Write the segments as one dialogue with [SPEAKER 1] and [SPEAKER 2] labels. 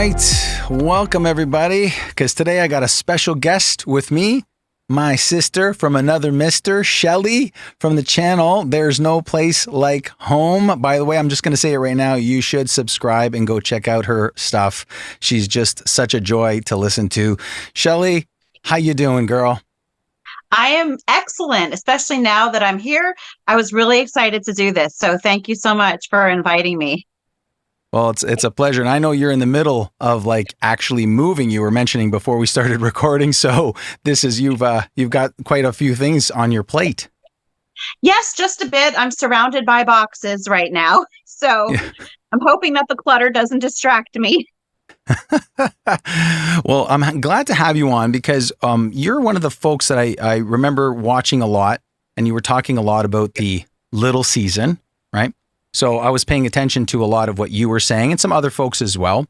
[SPEAKER 1] right. Welcome, everybody, because today I got a special guest with me, my sister from another mister, Shelly, from the channel There's No Place Like Home. By the way, I'm just going to say it right now. You should subscribe and go check out her stuff. She's just such a joy to listen to. Shelly, how you doing, girl?
[SPEAKER 2] I am excellent, especially now that I'm here. I was really excited to do this. So thank you so much for inviting me.
[SPEAKER 1] Well, it's a pleasure. And I know you're in the middle of like actually moving. You were mentioning before we started recording. So this is you've got quite a few things on your plate.
[SPEAKER 2] Yes, just a bit. I'm surrounded by boxes right now. So
[SPEAKER 1] Yeah.
[SPEAKER 2] I'm hoping that the clutter doesn't distract me.
[SPEAKER 1] Well, I'm glad to have you on because you're one of the folks that I remember watching a lot, and you were talking a lot about the little season, right? So I was paying attention to a lot of what you were saying and some other folks as well.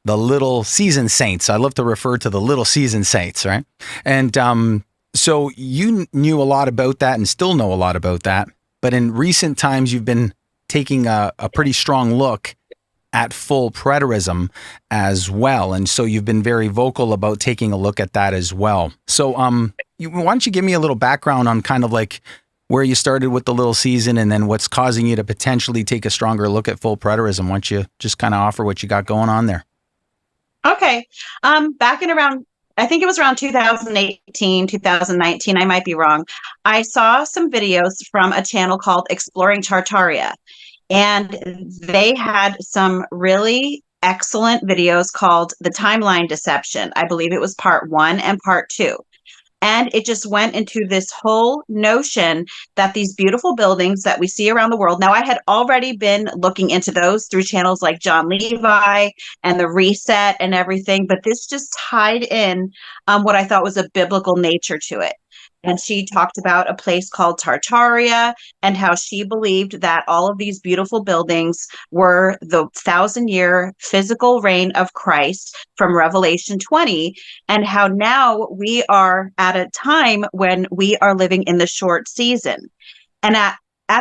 [SPEAKER 1] The little season saints. I love to refer to the little season saints, right? And so you knew a lot about that and still know a lot about that. But in recent times, you've been taking a pretty strong look at full preterism as well. And so you've been very vocal about taking a look at that as well. So why don't you give me a little background on kind of like where you started with the little season and then what's causing you to potentially take a stronger look at full preterism? Why don't you just kind of offer what you got going on there?
[SPEAKER 2] Okay. Back in around, I think it was around 2018, 2019, I might be wrong. I saw some videos from a channel called Exploring Tartaria, and they had some really excellent videos called The Timeline Deception. I believe it was part 1 and part 2. And it just went into this whole notion that these beautiful buildings that we see around the world. Now, I had already been looking into those through channels like John Levi and the Reset and everything, but this just tied in what I thought was a biblical nature to it. And she talked about a place called Tartaria and how she believed that all of these beautiful buildings were the 1,000-year physical reign of Christ from Revelation 20, and how now we are at a time when we are living in the short season. And at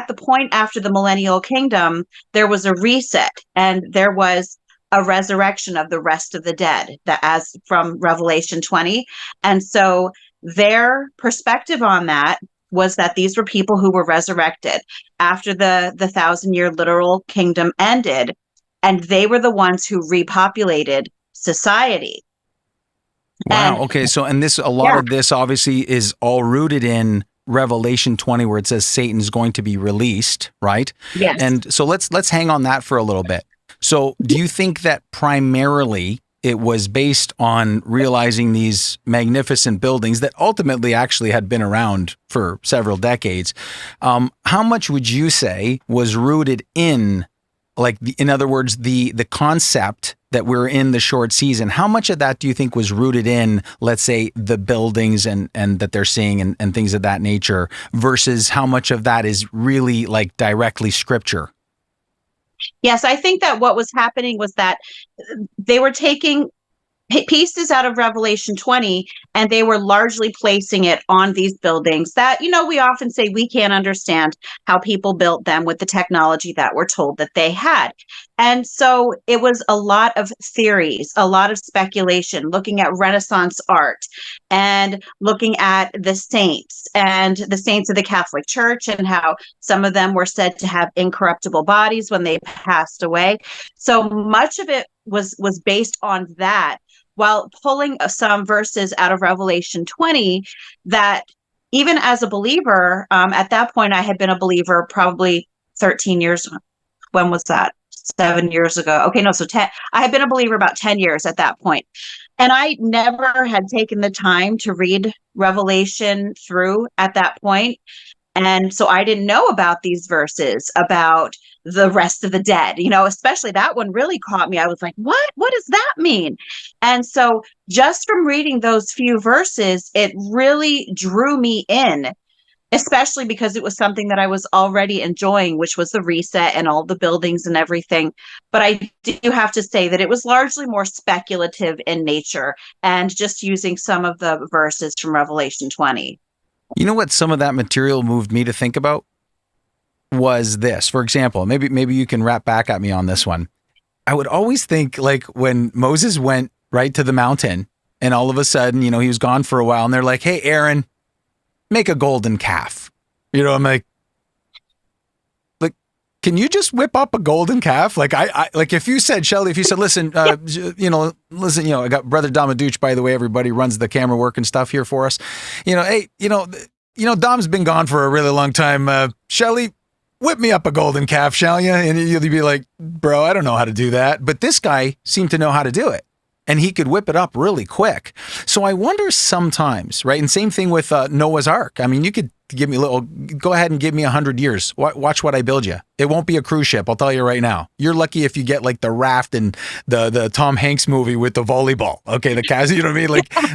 [SPEAKER 2] the point after the millennial kingdom, there was a reset and there was a resurrection of the rest of the dead, that as from Revelation 20. And so their perspective on that was that these were people who were resurrected after the 1,000-year literal kingdom ended, and they were the ones who repopulated society.
[SPEAKER 1] Wow.
[SPEAKER 2] And
[SPEAKER 1] Okay. So, and this, a lot
[SPEAKER 2] yeah,
[SPEAKER 1] of this obviously is all rooted in Revelation 20, where it says Satan's going to be released, right?
[SPEAKER 2] yes.
[SPEAKER 1] And so let's hang on that for a little bit. So do you think that primarily it was based on realizing these magnificent buildings that ultimately actually had been around for several decades? How much would you say was rooted in, like, in other words, the concept that we're in the short season? How much of that do you think was rooted in, let's say, the buildings and that they're seeing and things of that nature, versus how much of that is really like directly scripture?
[SPEAKER 2] Yes, I think that what was happening was that they were taking pieces out of Revelation 20, and they were largely placing it on these buildings that, we often say we can't understand how people built them with the technology that we're told that they had. And so it was a lot of theories, a lot of speculation, looking at Renaissance art and looking at the saints and the saints of the Catholic Church and how some of them were said to have incorruptible bodies when they passed away. So much of it was based on that, while pulling some verses out of Revelation 20 that, even as a believer, at that point, I had been a believer probably 13 years. When was that? 7 years ago. Okay, no, so 10. I had been a believer about 10 years at that point. And I never had taken the time to read Revelation through at that point. And so I didn't know about these verses about the rest of the dead, especially that one really caught me. I was like, what does that mean? And so just from reading those few verses, it really drew me in, especially because it was something that I was already enjoying, which was the reset and all the buildings and everything. But I do have to say that it was largely more speculative in nature and just using some of the verses from Revelation 20.
[SPEAKER 1] You know what some of that material moved me to think about was this. For example, maybe you can wrap back at me on this one. I would always think like when Moses went right to the mountain and all of a sudden, he was gone for a while and they're like, hey, Aaron, make a golden calf. I'm like, can you just whip up a golden calf? Like like if you said, Shelly, listen, listen, I got Brother Damaduch, by the way, everybody runs the camera work and stuff here for us. Hey, Dom's been gone for a really long time. Shelly, whip me up a golden calf, shall you? And you'll be like, bro, I don't know how to do that. But this guy seemed to know how to do it. And he could whip it up really quick. So I wonder sometimes, right? And same thing with Noah's Ark. I mean, you could go ahead and give me 100 years. Watch what I build you. It won't be a cruise ship. I'll tell you right now. You're lucky if you get like the raft in the Tom Hanks movie with the volleyball. Okay, the cast, you know what I mean?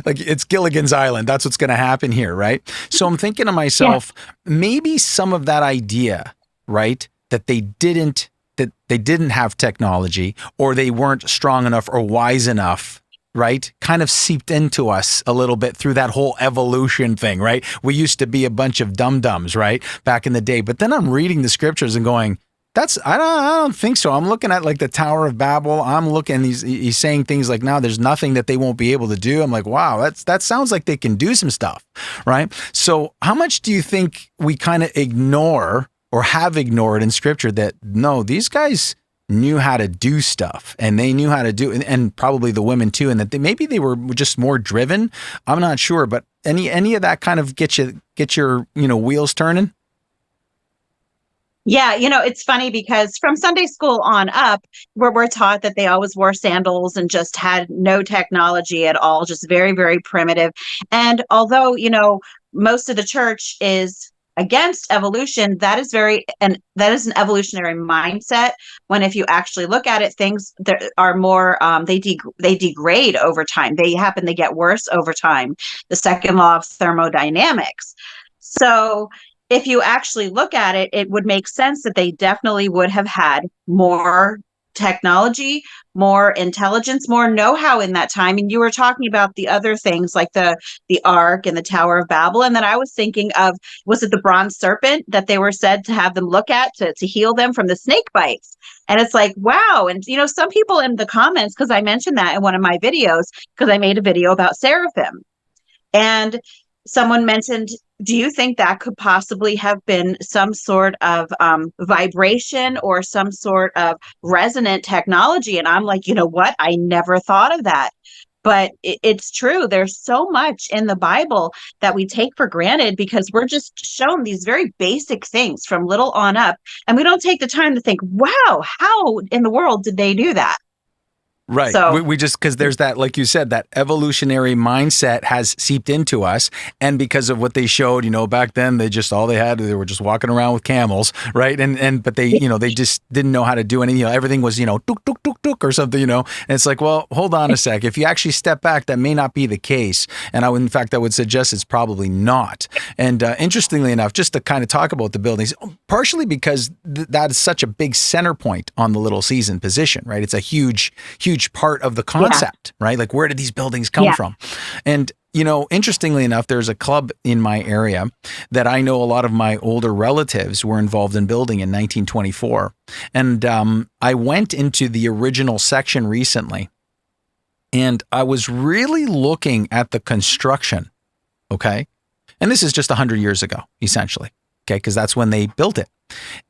[SPEAKER 1] Like it's Gilligan's Island. That's what's going to happen here, right? So I'm thinking to myself, maybe some of that idea, right, that they didn't have technology or they weren't strong enough or wise enough, right, kind of seeped into us a little bit through that whole evolution thing, right? We used to be a bunch of dum-dums, right, back in the day. But then I'm reading the scriptures and going, I don't think so. I'm looking at like the Tower of Babel. I'm looking, he's saying things like, now there's nothing that they won't be able to do. I'm like, wow, that sounds like they can do some stuff, right? So how much do you think we kind of ignore or have ignored in scripture that, no, these guys knew how to do stuff and they knew how to do, and probably the women too, and that maybe they were just more driven. I'm not sure, but any of that kind of get your wheels turning?
[SPEAKER 2] Yeah, it's funny because from Sunday school on up, where we're taught that they always wore sandals and just had no technology at all, just very, very primitive. And although, most of the church is against evolution, that is an evolutionary mindset. When if you actually look at it, things that are more they degrade over time. They get worse over time. The second law of thermodynamics. So if you actually look at it, it would make sense that they definitely would have had more technology, more intelligence, more know-how in that time. And you were talking about the other things like the Ark and the Tower of Babel. And then I was thinking of, was it the bronze serpent that they were said to have them look at to heal them from the snake bites? And it's like, wow. And, some people in the comments, because I mentioned that in one of my videos, because I made a video about seraphim. And someone mentioned, do you think that could possibly have been some sort of vibration or some sort of resonant technology? And I'm like, you know what? I never thought of that. But it's true. There's so much in the Bible that we take for granted because we're just shown these very basic things from little on up. And we don't take the time to think, wow, how in the world did they do that?
[SPEAKER 1] Right. So, we just, because there's that, like you said, that evolutionary mindset has seeped into us. And because of what they showed, back then, they were just walking around with camels, right? But they, they just didn't know how to do anything. Everything was, tuk, tuk, tuk, tuk or something, And it's like, well, hold on a sec. If you actually step back, that may not be the case. And I would suggest it's probably not. And interestingly enough, just to kind of talk about the buildings, partially because that is such a big center point on the little season position, right? It's a huge part of the concept, right? Like, where did these buildings come from? And, interestingly enough, there's a club in my area that I know a lot of my older relatives were involved in building in 1924. And I went into the original section recently, and I was really looking at the construction, okay? And this is just 100 years ago, essentially, okay? Because that's when they built it.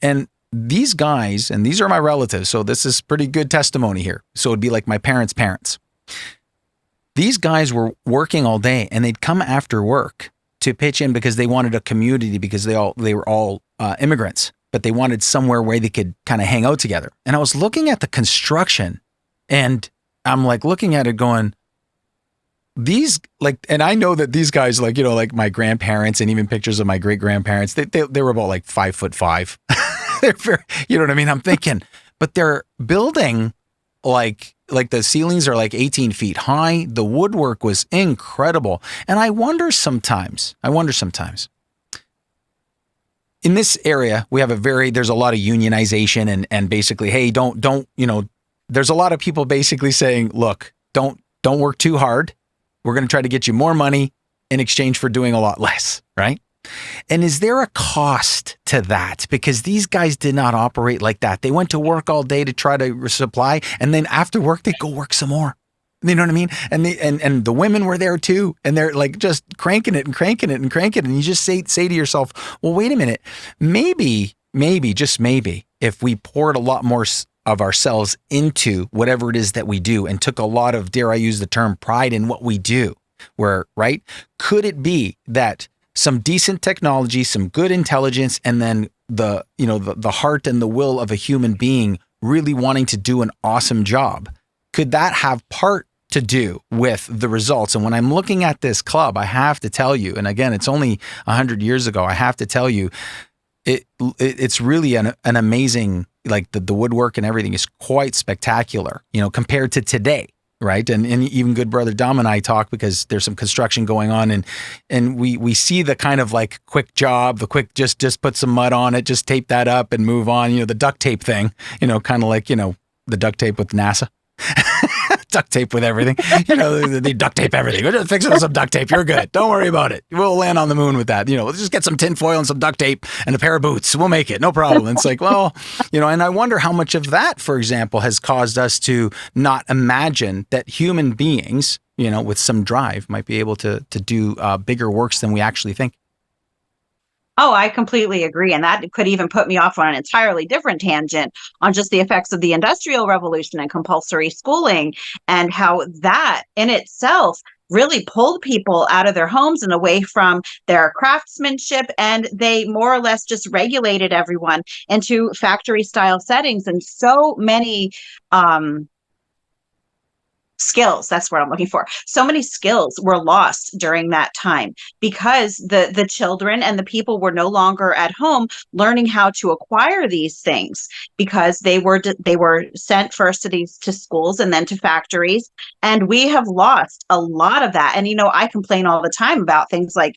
[SPEAKER 1] And these guys, and these are my relatives, so this is pretty good testimony here. So it'd be like my parents' parents. These guys were working all day, and they'd come after work to pitch in because they wanted a community, because they were all immigrants, but they wanted somewhere where they could kind of hang out together. And I was looking at the construction, and I'm like looking at it going, and I know that these guys, like my grandparents and even pictures of my great grandparents, they were about like 5'5". They're very, you know what I mean? I'm thinking, but they're building like the ceilings are like 18 feet high. The woodwork was incredible. And I wonder sometimes in this area, we have there's a lot of unionization and basically, hey, don't, there's a lot of people basically saying, look, don't work too hard. We're going to try to get you more money in exchange for doing a lot less, right? And is there a cost to that? Because these guys did not operate like that. They went to work all day to try to supply, and then after work, they go work some more. You know what I mean? And and the women were there too, and they're like just cranking it and cranking it and cranking it. And you just say to yourself, well, wait a minute, maybe, just maybe, if we poured a lot more of ourselves into whatever it is that we do and took a lot of, dare I use the term, pride in what we do, right? Could it be that some decent technology, some good intelligence, and then the heart and the will of a human being really wanting to do an awesome job, could that have part to do with the results? And when I'm looking at this club, I have to tell you, and again, it's only 100 years ago, I have to tell you, it's really an amazing, like the woodwork and everything is quite spectacular, compared to today. Right. And even good brother Dom and I talk because there's some construction going on, and we see the kind of like quick job, the quick, just put some mud on it, just tape that up and move on, the duct tape thing, kind of like, the duct tape with NASA. Duct tape with everything. They duct tape everything. We're just fixing some duct tape. You're good. Don't worry about it. We'll land on the moon with that. Let's just get some tin foil and some duct tape and a pair of boots. We'll make it. No problem. It's like, well, and I wonder how much of that, for example, has caused us to not imagine that human beings, with some drive might be able to do bigger works than we actually think.
[SPEAKER 2] Oh, I completely agree. And that could even put me off on an entirely different tangent on just the effects of the Industrial Revolution and compulsory schooling, and how that in itself really pulled people out of their homes and away from their craftsmanship. And they more or less just regulated everyone into factory style settings. And so many skills, that's what I'm looking for. So many skills were lost during that time because the children and the people were no longer at home learning how to acquire these things, because they were sent first to schools and then to factories. And we have lost a lot of that. And, I complain all the time about things like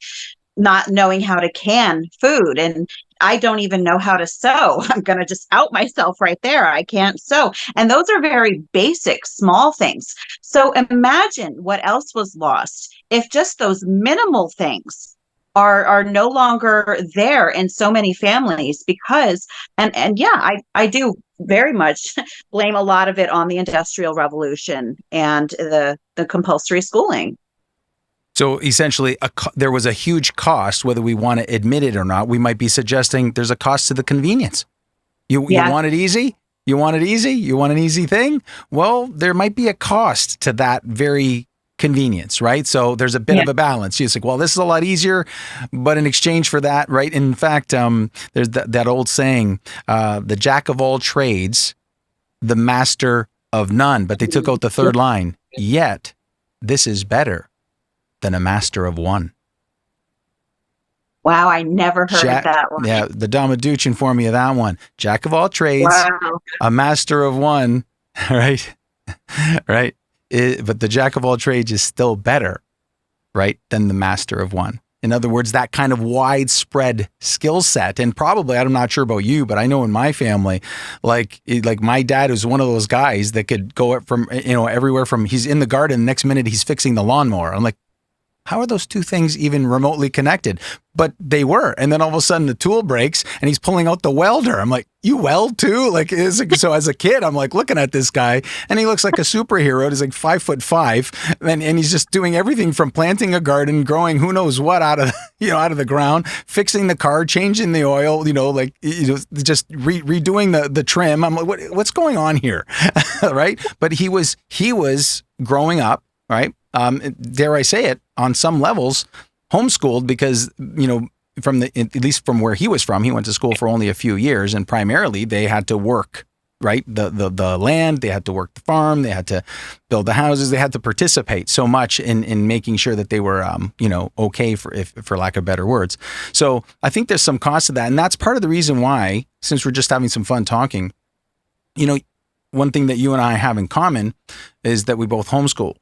[SPEAKER 2] not knowing how to can food, and I don't even know how to sew. I'm going to just out myself right there. I can't sew. And those are very basic, small things. So imagine what else was lost if just those minimal things are no longer there in so many families, because, and yeah, I do very much blame a lot of it on the Industrial Revolution and the compulsory schooling.
[SPEAKER 1] So essentially, there was a huge cost, whether we want to admit it or not. We might be suggesting there's a cost to the convenience. You want it easy? You want it easy? You want an easy thing? Well, there might be a cost to that very convenience, right? So there's a bit of a balance. You're like, well, this is a lot easier, but in exchange for that, right? In fact, there's that old saying, the jack of all trades, the master of none. But they took out the third line, yet this is better than a master of one.
[SPEAKER 2] Wow, I never heard of that one.
[SPEAKER 1] Yeah, the Damaduch informed me of that one. Jack of all trades, a master of one, right? Right. But the jack of all trades is still better, right, than the master of one. In other words, that kind of widespread skill set. And probably, I'm not sure about you, but I know in my family, like my dad was one of those guys that could go from, everywhere from he's in the garden, next minute he's fixing the lawnmower. I'm like, how are those two things even remotely connected? But they were. And then all of a sudden the tool breaks and he's pulling out the welder. I'm like, you weld too? So as a kid, I'm like looking at this guy and he looks like a superhero. He's like 5'5", and he's just doing everything from planting a garden, growing who knows what out of the ground, fixing the car, changing the oil, just redoing the trim. I'm like, what's going on here? Right? But he was growing up, right? Dare I say it, on some levels, homeschooled because, at least from where he was from, he went to school for only a few years, and primarily they had to work, right? The land, they had to work the farm, they had to build the houses, they had to participate so much in making sure that they were, okay, for lack of better words. So I think there's some cost to that. And that's part of the reason why, since we're just having some fun talking, one thing that you and I have in common is that we both homeschool.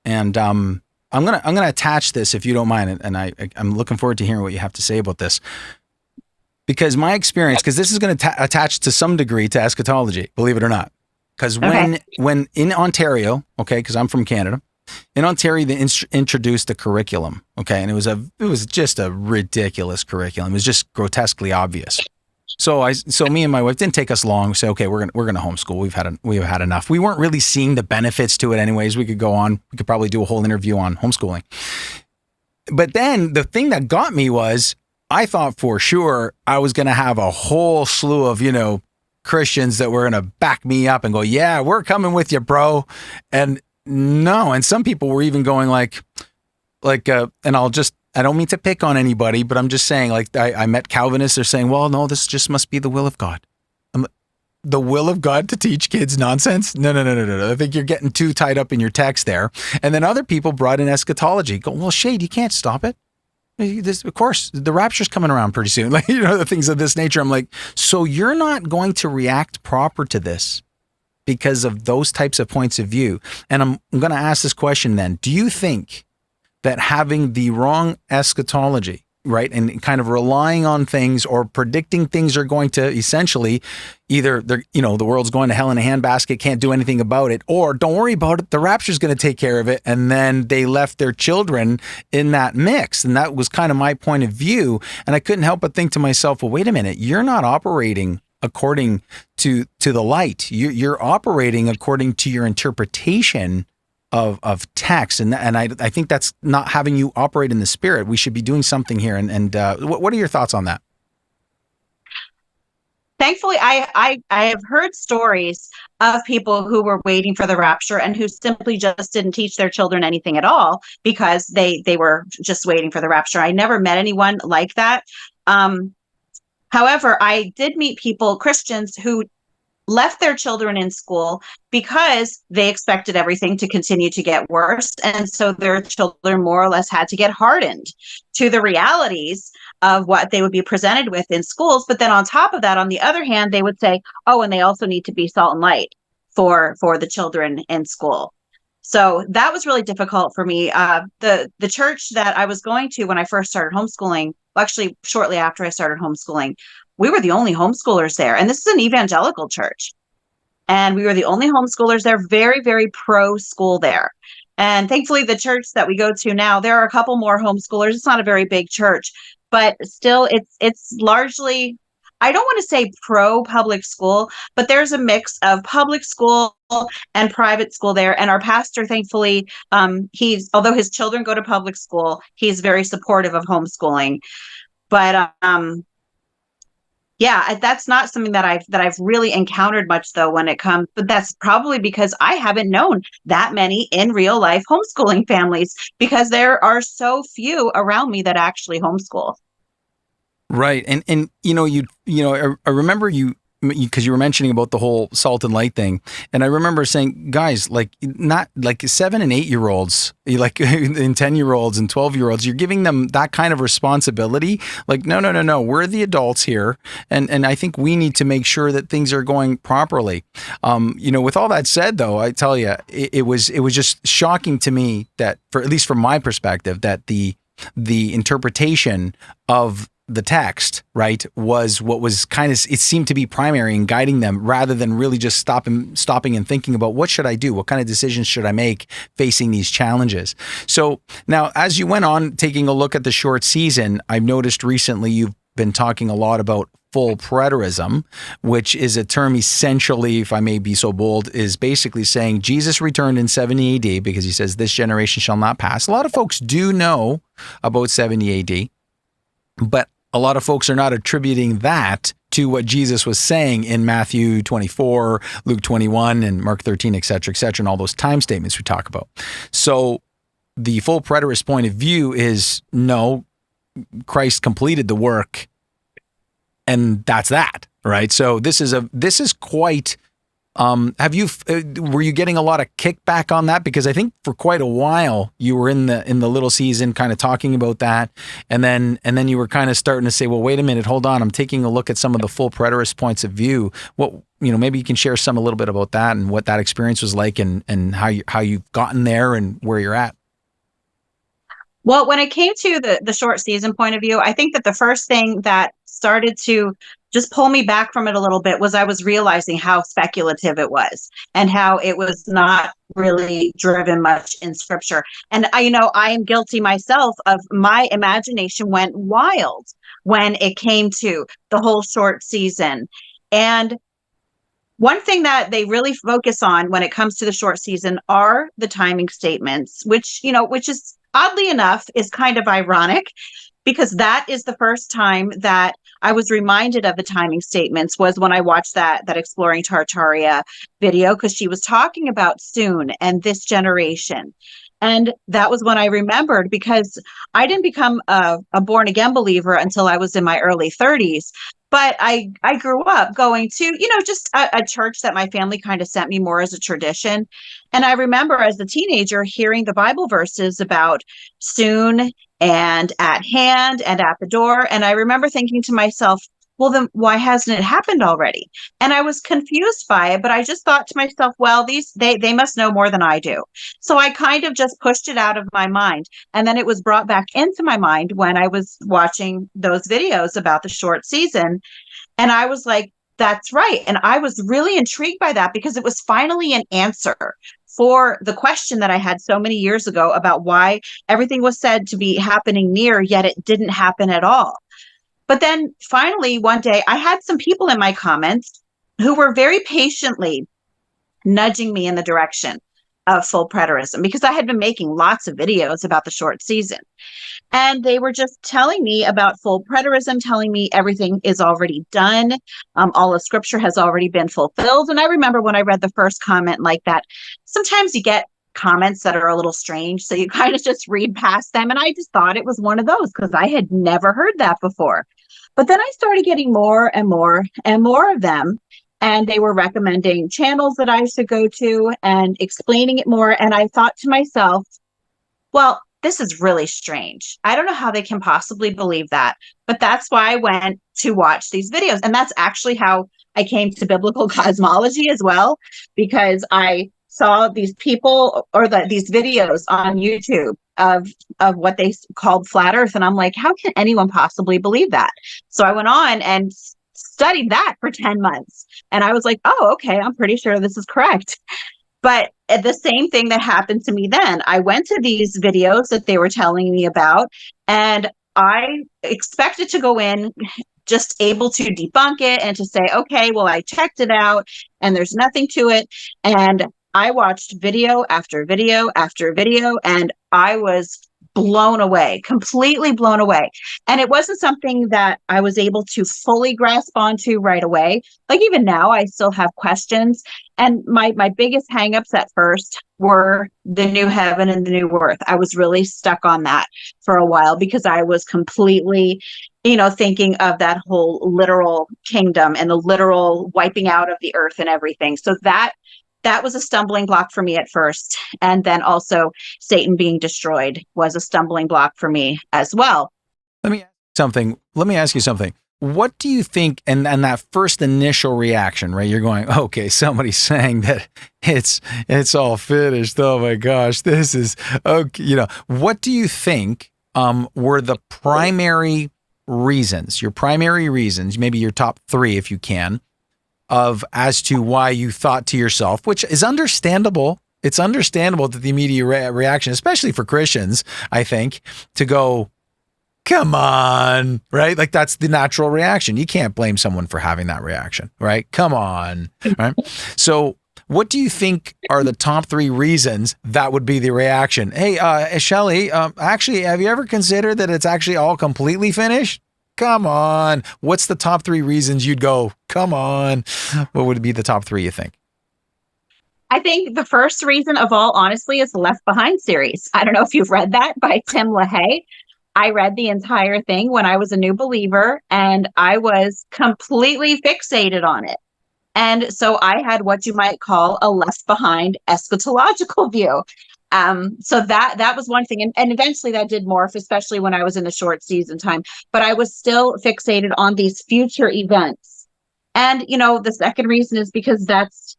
[SPEAKER 1] And I'm gonna attach this, if you don't mind, and I'm looking forward to hearing what you have to say about this, because my experience, because this is going to attach to some degree to eschatology, believe it or not. Because when in Ontario, okay, because I'm from Canada, In Ontario, they introduced a curriculum, okay, and it was just a ridiculous curriculum. It was just grotesquely obvious. So me and my wife, didn't take us long. We said, okay, we're gonna homeschool. We've had enough. We weren't really seeing the benefits to it, anyways. We could go on. We could probably do a whole interview on homeschooling. But then the thing that got me was, I thought for sure I was gonna have a whole slew of Christians that were gonna back me up and go, yeah, we're coming with you, bro. And no, and some people were even going and I don't mean to pick on anybody, but I'm just saying, I met Calvinists. They're saying, well, no, this just must be the will of God. The will of God to teach kids nonsense? No. I think you're getting too tied up in your text there. And then other people brought in eschatology. Go, well, Shade, you can't stop it. Of course, the rapture's coming around pretty soon. The things of this nature. I'm like, so you're not going to react proper to this because of those types of points of view. And I'm going to ask this question then. Do you think that having the wrong eschatology, right, and kind of relying on things or predicting things are going to essentially either the world's going to hell in a handbasket, can't do anything about it, or don't worry about it, the rapture's going to take care of it, and then they left their children in that mix? And that was kind of my point of view. And I couldn't help but think to myself, well, wait a minute, you're not operating according to the light. You're operating according to your interpretation of text, and I think that's not having you operate in the Spirit. We should be doing something here. And what are your thoughts on that?
[SPEAKER 2] Thankfully, I have heard stories of people who were waiting for the rapture and who simply just didn't teach their children anything at all because they were just waiting for the rapture. I never met anyone like that. However, I did meet people, Christians, who left their children in school because they expected everything to continue to get worse. And so their children more or less had to get hardened to the realities of what they would be presented with in schools. But then on top of that, on the other hand, they would say, oh, and they also need to be salt and light for the children in school. So that was really difficult for me. The church that I was going to when I first started homeschooling, well, actually shortly after I started homeschooling, we were the only homeschoolers there. And this is an evangelical church. And we were the only homeschoolers there, very, very pro school there. And thankfully, the church that we go to now, there are a couple more homeschoolers. It's not a very big church, but still it's largely, I don't want to say pro public school, but there's a mix of public school and private school there. And our pastor, thankfully, although his children go to public school, he's very supportive of homeschooling. But yeah, that's not something that I've really encountered much though when it comes, but that's probably because I haven't known that many in real life homeschooling families, because there are so few around me that actually homeschool.
[SPEAKER 1] Right. And I remember because you were mentioning about the whole salt and light thing. And I remember saying, guys, not 7 and 8 year olds, and 10-year-olds and 12-year-olds, you're giving them that kind of responsibility. No. We're the adults here. And I think we need to make sure that things are going properly. With all that said, though, I tell you, it was just shocking to me that, at least from my perspective, that the interpretation of the text, right, was what was kind of, it seemed to be primary in guiding them, rather than really just stopping and thinking about, what should I do? What kind of decisions should I make facing these challenges? So now, as you went on taking a look at the short season, I've noticed recently you've been talking a lot about full preterism, which is a term essentially, if I may be so bold, is basically saying Jesus returned in 70 AD because he says this generation shall not pass. A lot of folks do know about 70 AD, but a lot of folks are not attributing that to what Jesus was saying in Matthew 24, Luke 21, and Mark 13, et cetera, and all those time statements we talk about. So the full preterist point of view is, no, Christ completed the work, and that's that, right? So this is quite. Were you getting a lot of kickback on that? Because I think for quite a while you were in the little season kind of talking about that. And then you were kind of starting to say, well, wait a minute, hold on. I'm taking a look at some of the full preterist points of view. Maybe you can share a little bit about that and what that experience was like, and how you've gotten there and where you're at.
[SPEAKER 2] Well, when it came to the short season point of view, I think that the first thing that started to just pull me back from it a little bit was I was realizing how speculative it was and how it was not really driven much in scripture. And I am guilty myself of my imagination went wild when it came to the whole short season. And one thing that they really focus on when it comes to the short season are the timing statements, which is oddly enough is kind of ironic because that is the first time that I was reminded of the timing statements was when I watched that Exploring Tartaria video, because she was talking about soon and this generation. And that was when I remembered, because I didn't become a born again believer until I was in my early 30s. But I grew up going to, just a church that my family kind of sent me more as a tradition. And I remember as a teenager hearing the Bible verses about soon and at hand and at the door. And I remember thinking to myself, well, then why hasn't it happened already? And I was confused by it, but I just thought to myself, well, they must know more than I do. So I kind of just pushed it out of my mind. And then it was brought back into my mind when I was watching those videos about the short season. And I was like, that's right. And I was really intrigued by that because it was finally an answer for the question that I had so many years ago about why everything was said to be happening near, yet it didn't happen at all. But then finally, one day, I had some people in my comments who were very patiently nudging me in the direction of full preterism, because I had been making lots of videos about the short season. And they were just telling me about full preterism, telling me everything is already done. All of scripture has already been fulfilled. And I remember when I read the first comment like that, sometimes you get comments that are a little strange. So you kind of just read past them. And I just thought it was one of those because I had never heard that before. But then I started getting more and more and more of them. And they were recommending channels that I should go to and explaining it more. And I thought to myself, well, this is really strange. I don't know how they can possibly believe that. But that's why I went to watch these videos. And that's actually how I came to biblical cosmology as well, because I saw these people or these videos on YouTube of what they called flat earth. And I'm like, how can anyone possibly believe that? So I went on and studied that for 10 months. And I was like, oh, okay, I'm pretty sure this is correct. But the same thing that happened to me then, I went to these videos that they were telling me about, and I expected to go in just able to debunk it and to say, okay, well, I checked it out and there's nothing to it. And I watched video after video after video, and I was blown away, completely blown away. And it wasn't something that I was able to fully grasp onto right away. Like even now, I still have questions. And my biggest hangups at first were the new heaven and the new earth. I was really stuck on that for a while because I was completely, thinking of that whole literal kingdom and the literal wiping out of the earth and everything. So that was a stumbling block for me at first. And then also Satan being destroyed was a stumbling block for me as well.
[SPEAKER 1] Let me ask you something. What do you think, and that first initial reaction, right? You're going, okay, somebody's saying that it's all finished. Oh my gosh, this is okay. What do you think were the primary reasons, maybe your top three if you can, as to why you thought to yourself, which is understandable. It's understandable that the immediate reaction, especially for Christians, I think, to go, come on, right? Like that's the natural reaction. You can't blame someone for having that reaction, right? Come on, right? So what do you think are the top three reasons that would be the reaction? Hey, Shelly, actually, have you ever considered that it's actually all completely finished? Come on. What's the top three reasons you'd go, come on? What would be the top three, you think?
[SPEAKER 2] I think the first reason of all, honestly, is the Left Behind series. I don't know if you've read that by Tim LaHaye. I read the entire thing when I was a new believer, and I was completely fixated on it. And so I had what you might call a Left Behind eschatological view. So that was one thing. And eventually that did morph, especially when I was in the short season time. But I was still fixated on these future events. And, the second reason is because that's,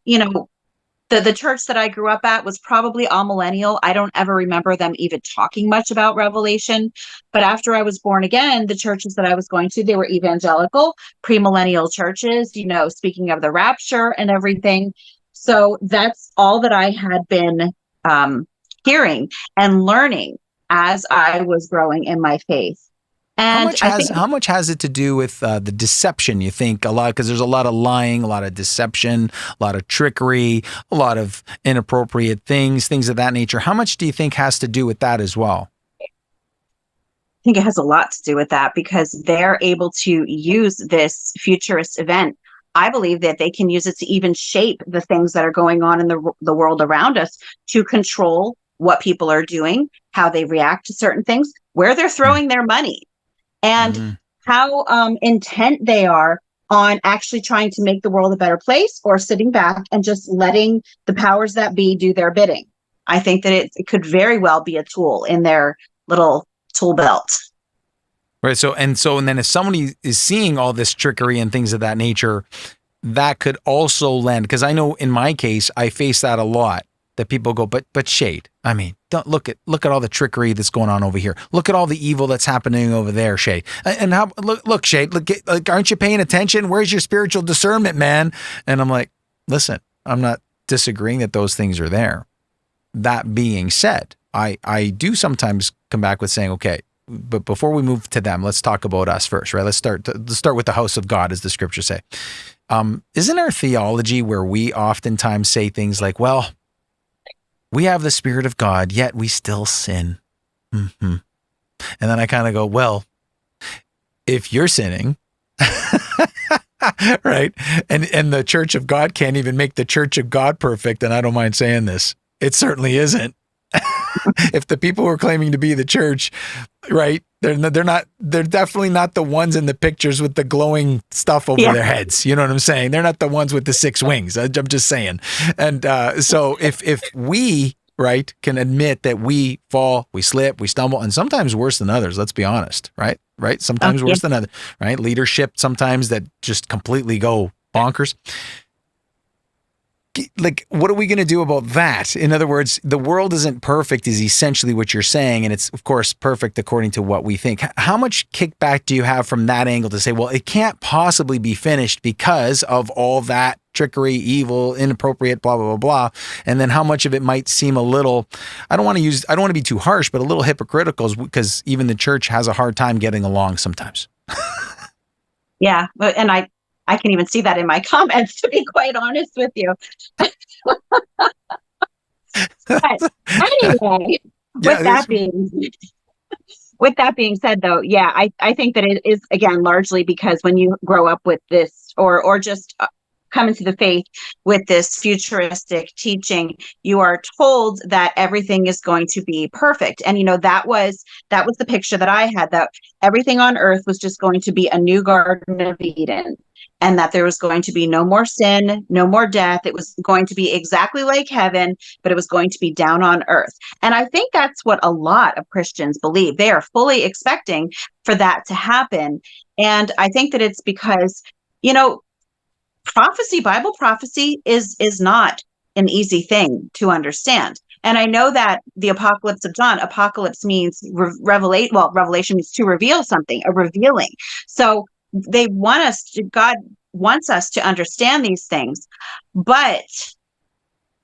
[SPEAKER 2] the church that I grew up at was probably all millennial. I don't ever remember them even talking much about Revelation. But after I was born again, the churches that I was going to, they were evangelical, premillennial churches, speaking of the rapture and everything. So that's all that I had been hearing and learning as I was growing in my faith. And
[SPEAKER 1] how much has it to do with the deception? You think a lot, because there's a lot of lying, a lot of deception, a lot of trickery, a lot of inappropriate things of that nature. How much do you think has to do with that as well?
[SPEAKER 2] I think it has a lot to do with that, because they're able to use this futurist event. I believe that they can use it to even shape the things that are going on in the world around us, to control what people are doing, how they react to certain things, where they're throwing their money, and how intent they are on actually trying to make the world a better place, or sitting back and just letting the powers that be do their bidding. I think that it could very well be a tool in their little tool belt.
[SPEAKER 1] Right. So then if somebody is seeing all this trickery and things of that nature, that could also lend, because I know in my case, I face that a lot, that people go, but Shade, I mean, don't look at all the trickery that's going on over here. Look at all the evil that's happening over there, Shade. And how look, Shade, aren't you paying attention? Where's your spiritual discernment, man? And I'm like, listen, I'm not disagreeing that those things are there. That being said, I do sometimes come back with saying, okay, but before we move to them, let's talk about us first, right? Let's start with the house of God, as the scriptures say. Isn't our theology where we oftentimes say things like, well, we have the Spirit of God, yet we still sin. And then I kind of go, well, if you're sinning, right, and the church of God can't even make the church of God perfect, and I don't mind saying this, it certainly isn't. If the people who are claiming to be the church, right, they're definitely not the ones in the pictures with the glowing stuff over their heads. You know what I'm saying? They're not the ones with the 6 wings. I'm just saying. And so if we, right, can admit that we fall, we slip, we stumble, and sometimes worse than others, let's be honest, right? Sometimes worse than others, right? Leadership sometimes that just completely go bonkers. Like, what are we going to do about that? In other words, the world isn't perfect is essentially what you're saying. And it's, of course, perfect according to what we think. How much kickback do you have from that angle to say, well, it can't possibly be finished because of all that trickery, evil, inappropriate, blah, blah, blah, blah. And then how much of it might seem a little, I don't want to be too harsh, but a little hypocritical, because even the church has a hard time getting along sometimes.
[SPEAKER 2] Yeah. And I can even see that in my comments, to be quite honest with you. But anyway, with that being said, though, yeah, I think that it is, again, largely because when you grow up with this, or just come into the faith with this futuristic teaching, you are told that everything is going to be perfect. And, that was the picture that I had, that everything on earth was just going to be a new Garden of Eden, and that there was going to be no more sin, no more death. It was going to be exactly like heaven, but it was going to be down on earth. And I think that's what a lot of Christians believe. They are fully expecting for that to happen. And I think that it's because, Bible prophecy is not an easy thing to understand. And I know that the apocalypse of John, apocalypse means revelation means to reveal something, a revealing. So God wants us to understand these things. But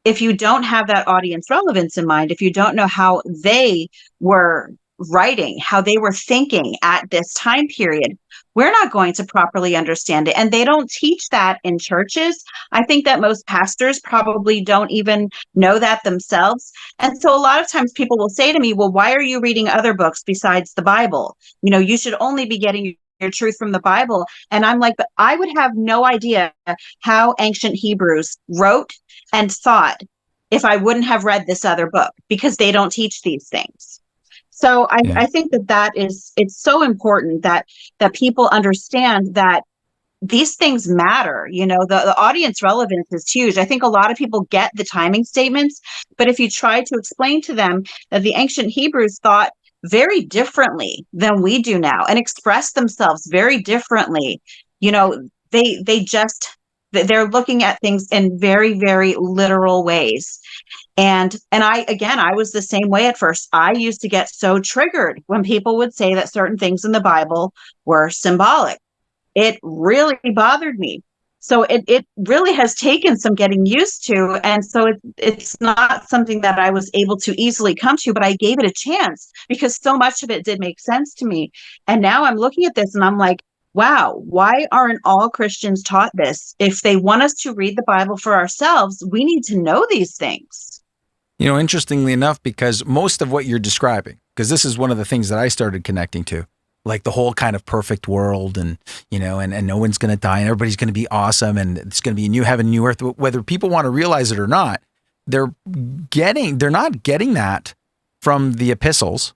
[SPEAKER 2] if you don't have that audience relevance in mind, if you don't know how they were writing, how they were thinking at this time period, we're not going to properly understand it. And they don't teach that in churches. I think that most pastors probably don't even know that themselves. And so a lot of times people will say to me, well, why are you reading other books besides the Bible? You should only be getting your truth from the Bible. And I'm like, but I would have no idea how ancient Hebrews wrote and thought if I wouldn't have read this other book, because they don't teach these things. So I think it's so important that people understand that these things matter. The audience relevance is huge. I think a lot of people get the timing statements, but if you try to explain to them that the ancient Hebrews thought very differently than we do now and express themselves very differently, they just They're looking at things in very, very literal ways. And I was the same way at first. I used to get so triggered when people would say that certain things in the Bible were symbolic. It really bothered me. So it really has taken some getting used to. And so it's not something that I was able to easily come to, but I gave it a chance because so much of it did make sense to me. And now I'm looking at this and I'm like, wow, why aren't all Christians taught this? If they want us to read the Bible for ourselves, we need to know these things.
[SPEAKER 1] You know, interestingly enough, because most of what you're describing, because this is one of the things that I started connecting to, like the whole kind of perfect world and, you know, and no one's going to die and everybody's going to be awesome and it's going to be a new heaven, new earth, whether people want to realize it or not, they're not getting that from the epistles.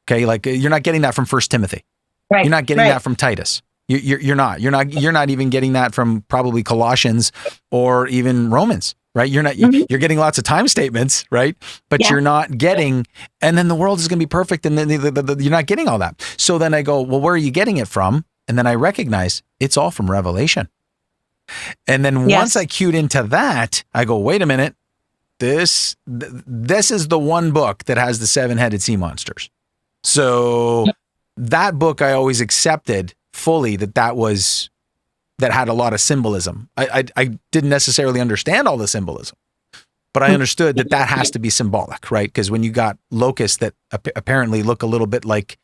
[SPEAKER 1] Okay. Like you're not getting that from 1 Timothy.
[SPEAKER 2] Right.
[SPEAKER 1] You're not getting that from Titus. You're not even getting that from probably Colossians or even Romans. Right. You're getting lots of time statements. Right. But you're not getting, and then the world is going to be perfect. And then you're not getting all that. So then I go, well, where are you getting it from? And then I recognize it's all from Revelation. And then once I cued into that, I go, wait a minute. This is the one book that has the 7-headed sea monsters. So that book I always accepted fully that had a lot of symbolism. I didn't necessarily understand all the symbolism, but I understood that has to be symbolic, right? Because when you got locusts that apparently look a little bit like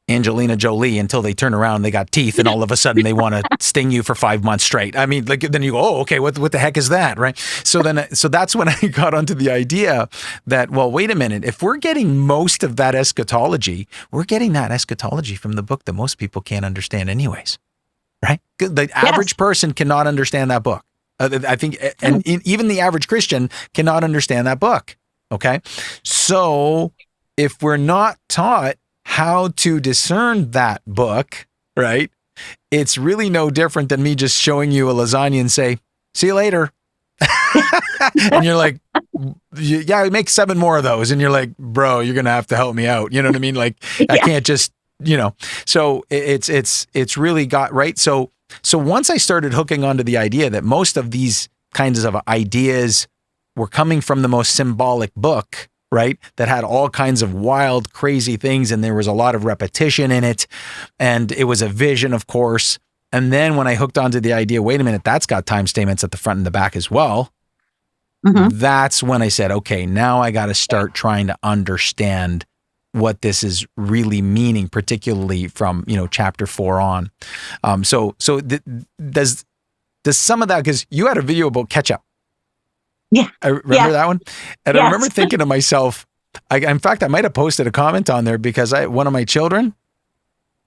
[SPEAKER 1] Angelina Jolie until they turn around, they got teeth, and all of a sudden they want to sting you for 5 months straight. I mean, like then you go, oh, okay, what the heck is that, right? So that's when I got onto the idea that, well, wait a minute, if we're getting most of that eschatology, we're getting that eschatology from the book that most people can't understand anyways. Right? The average person cannot understand that book. I think, and even the average Christian cannot understand that book. Okay. So if we're not taught how to discern that book, right, it's really no different than me just showing you a lasagna and say, see you later. And you're like, yeah, make 7 more of those. And you're like, bro, you're going to have to help me out. You know what I mean? Like, I can't just, you know, so it's really got right. So once I started hooking onto the idea that most of these kinds of ideas were coming from the most symbolic book, right, that had all kinds of wild, crazy things, and there was a lot of repetition in it, and it was a vision, of course. And then when I hooked onto the idea, wait a minute, that's got time statements at the front and the back as well. That's when I said, okay, now I got to start trying to understand what this is really meaning, particularly from, you know, chapter 4 on. Does some of that, because you had a video about ketchup.
[SPEAKER 2] Yeah.
[SPEAKER 1] I remember that one. And I remember thinking to myself, in fact, I might have posted a comment on there because one of my children,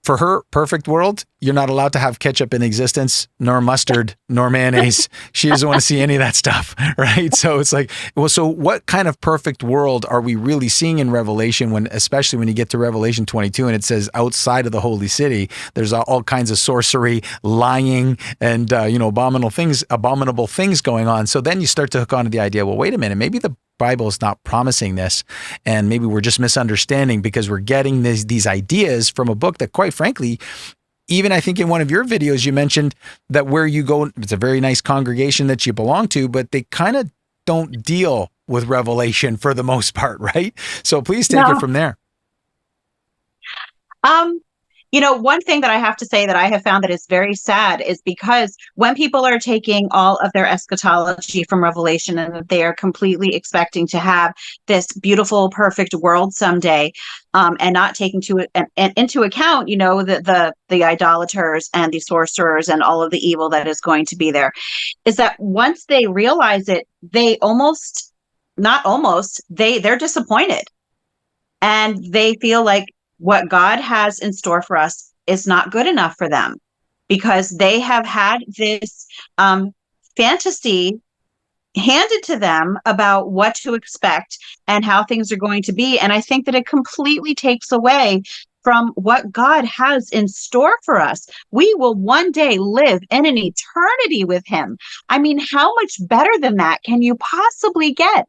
[SPEAKER 1] for her perfect world, you're not allowed to have ketchup in existence, nor mustard, nor mayonnaise. She doesn't want to see any of that stuff, right? So it's like, well, so what kind of perfect world are we really seeing in Revelation especially when you get to Revelation 22 and it says outside of the holy city, there's all kinds of sorcery, lying, and, abominable things going on. So then you start to hook onto the idea, well, wait a minute, maybe the Bible is not promising this, and maybe we're just misunderstanding because we're getting these ideas from a book that, quite frankly, even I think in one of your videos you mentioned that where you go, it's a very nice congregation that you belong to, but they kind of don't deal with Revelation for the most part, right? So please take it from there.
[SPEAKER 2] One thing that I have to say that I have found that is very sad is because when people are taking all of their eschatology from Revelation and that they are completely expecting to have this beautiful, perfect world someday, and not taking into account, the idolaters and the sorcerers and all of the evil that is going to be there, is that once they realize it, they're disappointed, and they feel like what God has in store for us is not good enough for them because they have had this fantasy handed to them about what to expect and how things are going to be. And I think that it completely takes away from what God has in store for us. We will one day live in an eternity with him. I mean, how much better than that can you possibly get?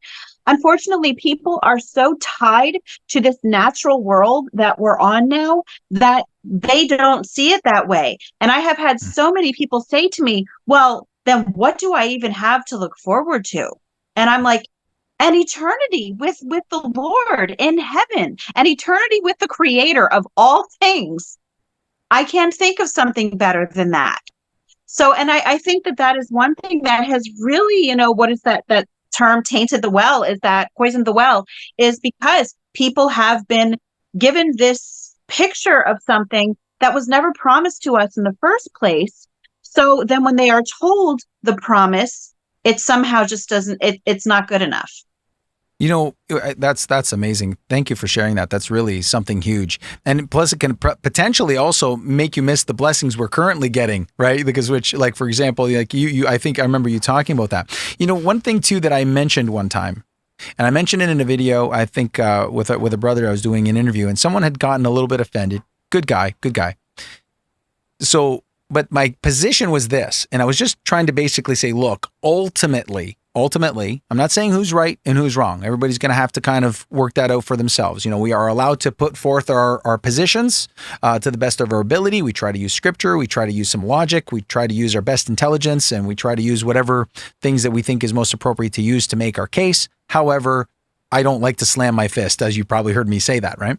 [SPEAKER 2] Unfortunately, people are so tied to this natural world that we're on now that they don't see it that way. And I have had so many people say to me, well, then what do I even have to look forward to? And I'm like, an eternity with the Lord in heaven, an eternity with the creator of all things. I can't think of something better than that. So, and I think that that is one thing that has really, what is that term, tainted the well, is that poisoned the well, is because people have been given this picture of something that was never promised to us in the first place. So then when they are told the promise, it somehow just doesn't, it's not good enough.
[SPEAKER 1] That's amazing. Thank you for sharing that. That's really something huge. And plus it can potentially also make you miss the blessings we're currently getting, right? Because like, for example, like you, I think I remember you talking about that. One thing too that I mentioned one time, and I mentioned it in a video, I think with a brother I was doing an interview, and someone had gotten a little bit offended. Good guy. So, but my position was this, and I was just trying to basically say, look, ultimately, I'm not saying who's right and who's wrong. Everybody's going to have to kind of work that out for themselves. We are allowed to put forth our positions to the best of our ability. We try to use scripture. We try to use some logic. We try to use our best intelligence, and we try to use whatever things that we think is most appropriate to use to make our case. However, I don't like to slam my fist, as you probably heard me say that, right?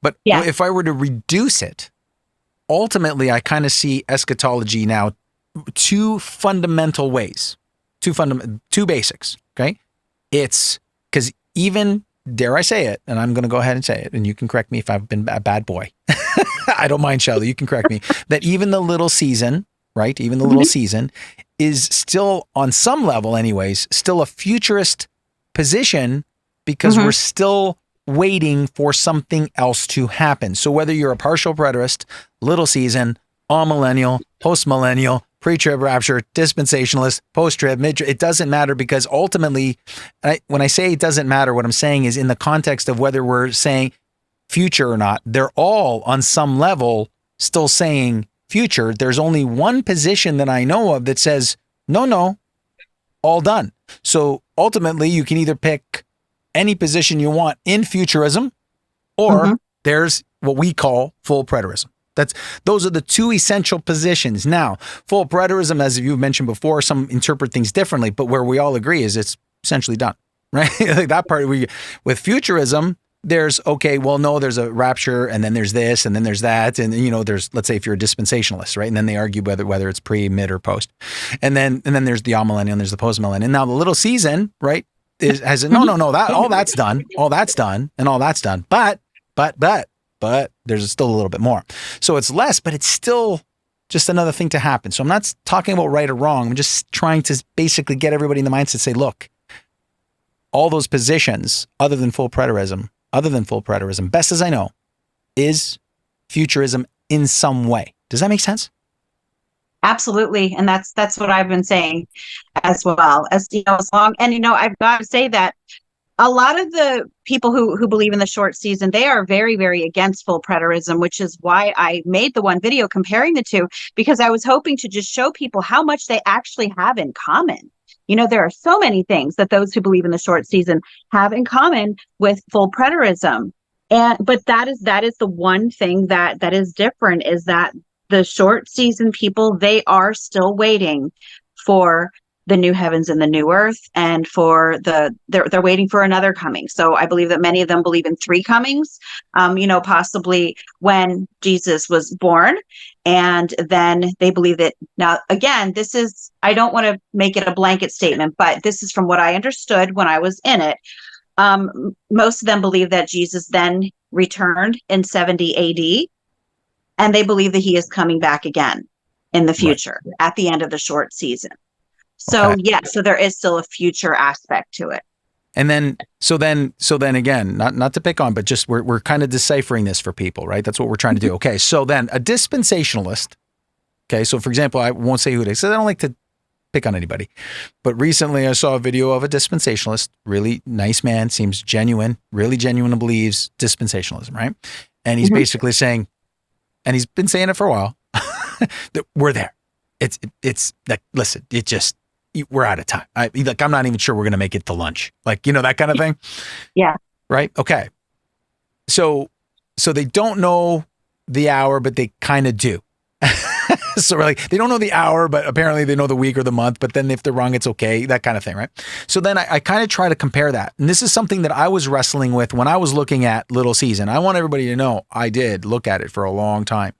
[SPEAKER 1] But if I were to reduce it, ultimately, I kind of see eschatology now two fundamental ways. Two basics, okay? It's because even, dare I say it, and I'm going to go ahead and say it, and you can correct me if I've been a bad boy. I don't mind, Shelly, you can correct me, that even the little season, right? Even the little season is still, on some level anyways, still a futurist position because we're still waiting for something else to happen. So whether you're a partial preterist, little season, amillennial, post-millennial, pre-trib rapture, dispensationalist, post-trib, mid-trib, it doesn't matter, because ultimately, when I say it doesn't matter, what I'm saying is in the context of whether we're saying future or not, they're all on some level still saying future. There's only one position that I know of that says, no, all done. So ultimately, you can either pick any position you want in futurism, or there's what we call full preterism. Those are the two essential positions. Now, full preterism, as you mentioned before, some interpret things differently, but where we all agree is it's essentially done, right? Like that part, with futurism, there's, there's a rapture, and then there's this, and then there's that, and there's, let's say if you're a dispensationalist, right? And then they argue whether it's pre, mid, or post. And then there's the amillennial, there's the post-millennial. Now the little season, right, has that all that's done, and all that's done. But there's still a little bit more. So it's less, but it's still just another thing to happen. So I'm not talking about right or wrong. I'm just trying to basically get everybody in the mindset to say, look, all those positions other than full preterism, best as I know, is futurism in some way. Does that make sense?
[SPEAKER 2] Absolutely. And that's what I've been saying as well. As long, and I've got to say that a lot of the people who believe in the short season, they are very, very against full preterism, which is why I made the one video comparing the two, because I was hoping to just show people how much they actually have in common. There are so many things that those who believe in the short season have in common with full preterism. But that is the one thing that is different, is that the short season people, they are still waiting for the new heavens and the new earth, and for they're waiting for another coming. So I believe that many of them believe in three comings, possibly when Jesus was born. And then they believe that, now again, I don't want to make it a blanket statement, but this is from what I understood when I was in it. Most of them believe that Jesus then returned in 70 AD, and they believe that he is coming back again in the future, at the end of the short season. So so there is still a future aspect to it.
[SPEAKER 1] And then, so then again, not to pick on, but just we're kind of deciphering this for people, right? That's what we're trying to do. Okay, so then a dispensationalist. Okay, so for example, I won't say who it is, so I don't like to pick on anybody. But recently, I saw a video of a dispensationalist, really nice man, seems genuine, really genuine, and believes dispensationalism, right? And he's basically saying, and he's been saying it for a while, that we're there. It's like, listen, we're out of time. I'm not even sure we're going to make it to lunch. Like, that kind of thing.
[SPEAKER 2] Yeah.
[SPEAKER 1] Right. Okay. So they don't know the hour, but they kind of do. So we're like, they don't know the hour, but apparently they know the week or the month. But then if they're wrong, it's okay, that kind of thing, right? So then I kind of try to compare that. And this is something that I was wrestling with when I was looking at Little Season. I want everybody to know I did look at it for a long time.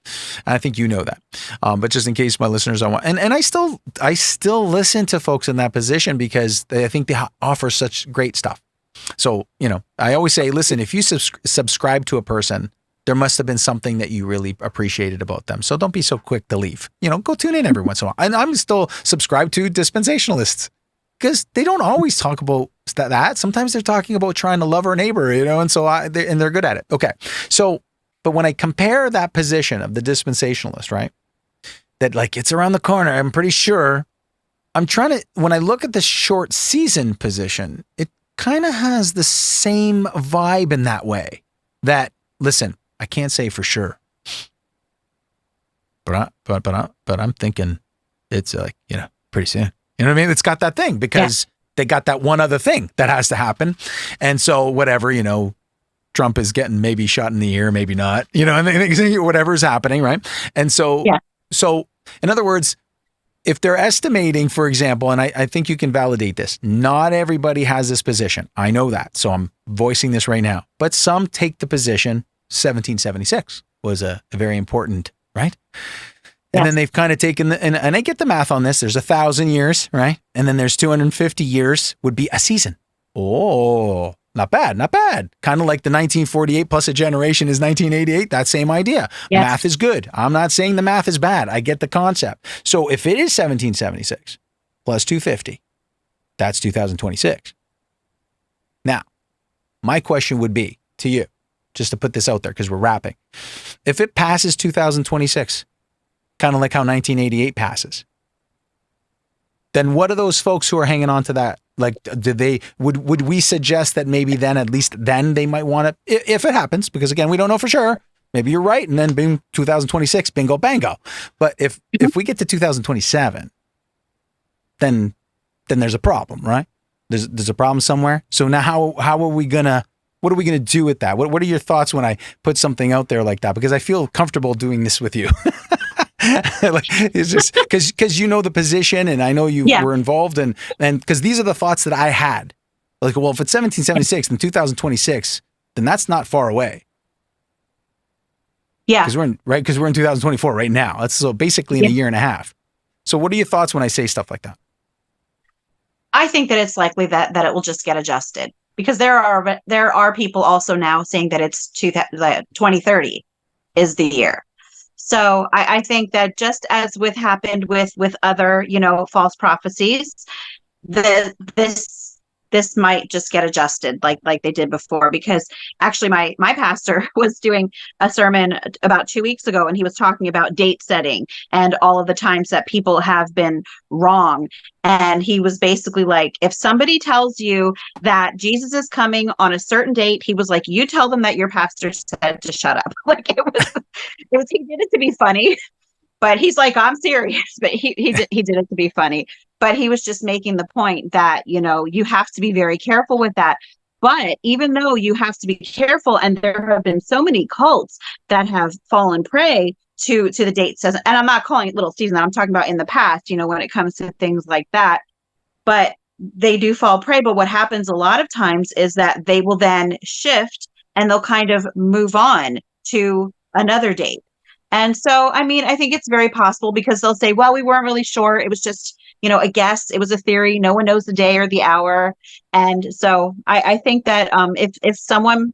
[SPEAKER 1] And I think you know that. But just in case my listeners don't want, and I still listen to folks in that position because I think they offer such great stuff. So, I always say, listen, if you subscribe to a person, there must have been something that you really appreciated about them. So don't be so quick to leave. Go tune in every once in a while. And I'm still subscribed to dispensationalists because they don't always talk about that. Sometimes they're talking about trying to love our neighbor, and so they're good at it. Okay. So, but when I compare that position of the dispensationalist, right, that like it's around the corner, I'm pretty sure when I look at the short season position, it kind of has the same vibe in that way that, listen, I can't say for sure, but I'm thinking it's like, pretty soon. You know what I mean? It's got that thing because they got that one other thing that has to happen. And so whatever, Trump is getting maybe shot in the ear, maybe not, and whatever's happening. Right. And so, so in other words, if they're estimating, for example, and I think you can validate this, not everybody has this position. I know that. So I'm voicing this right now, but some take the position 1776 was a very important, right? And then they've kind of taken and I get the math on this. There's 1,000 years, right? And then there's 250 years would be a season. Oh, not bad, not bad. Kind of like the 1948 plus a generation is 1988. That same idea. Yes. Math is good. I'm not saying the math is bad. I get the concept. So if it is 1776 plus 250, that's 2026. Now, my question would be to you, just to put this out there because we're wrapping. If it passes 2026, kind of like how 1988 passes, then what are those folks who are hanging on to that? Like, would we suggest that maybe then, at least then they might want to, if it happens, because again, we don't know for sure, maybe you're right. And then boom, 2026, bingo, bango. But if we get to 2027, then there's a problem, right? There's a problem somewhere. So now how are we what are we going to do with that? What are your thoughts when I put something out there like that? Because I feel comfortable doing this with you. Like, it's just because you know the position and I know you were involved and because these are the thoughts that I had. Like, well, if it's 1776 and 2026, then that's not far away. Yeah. Because we're in 2024 right now. That's so basically in a year and a half. So what are your thoughts when I say stuff like that?
[SPEAKER 2] I think that it's likely that it will just get adjusted because there are people also now saying that it's 2030 is the year. So I think that just as happened with other, false prophecies, this might just get adjusted like they did before, because actually my pastor was doing a sermon about 2 weeks ago and he was talking about date setting and all of the times that people have been wrong. And he was basically like, if somebody tells you that Jesus is coming on a certain date, he was like, you tell them that your pastor said to shut up. Like it was he did it to be funny. But he's like, I'm serious. But he did it to be funny. But he was just making the point that, you have to be very careful with that. But even though you have to be careful, and there have been so many cults that have fallen prey to the date says, and I'm not calling it little season, I'm talking about in the past, when it comes to things like that. But they do fall prey. But what happens a lot of times is that they will then shift and they'll kind of move on to another date. And so, I mean, I think it's very possible because they'll say, well, we weren't really sure. It was just, a guess. It was a theory. No one knows the day or the hour. And so I think that if someone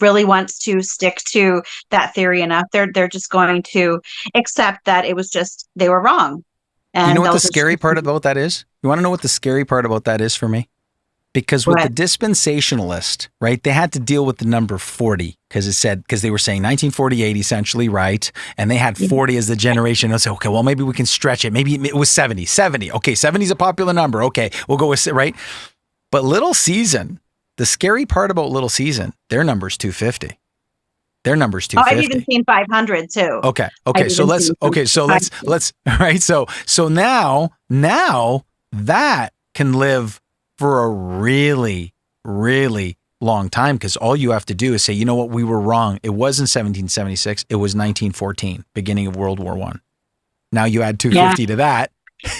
[SPEAKER 2] really wants to stick to that theory enough, they're just going to accept that it was just, they were wrong. And
[SPEAKER 1] you know what the scary part about that is? You want to know what the scary part about that is for me? Because with the dispensationalist, right, they had to deal with the number 40 because they were saying 1948 essentially, right? And they had 40 as the generation. They'll say, okay, well, maybe we can stretch it. Maybe it was 70. Okay, 70 is a popular number. Okay, we'll go with, right? But Little Season, the scary part about Little Season, their number's 250. Their number's 250.
[SPEAKER 2] I've even seen 500 too.
[SPEAKER 1] Okay. So let's right. So now that can live for a really, really long time, because all you have to do is say, you know what, we were wrong. It wasn't 1776. It was 1914, beginning of World War I. Now you add 250 to that.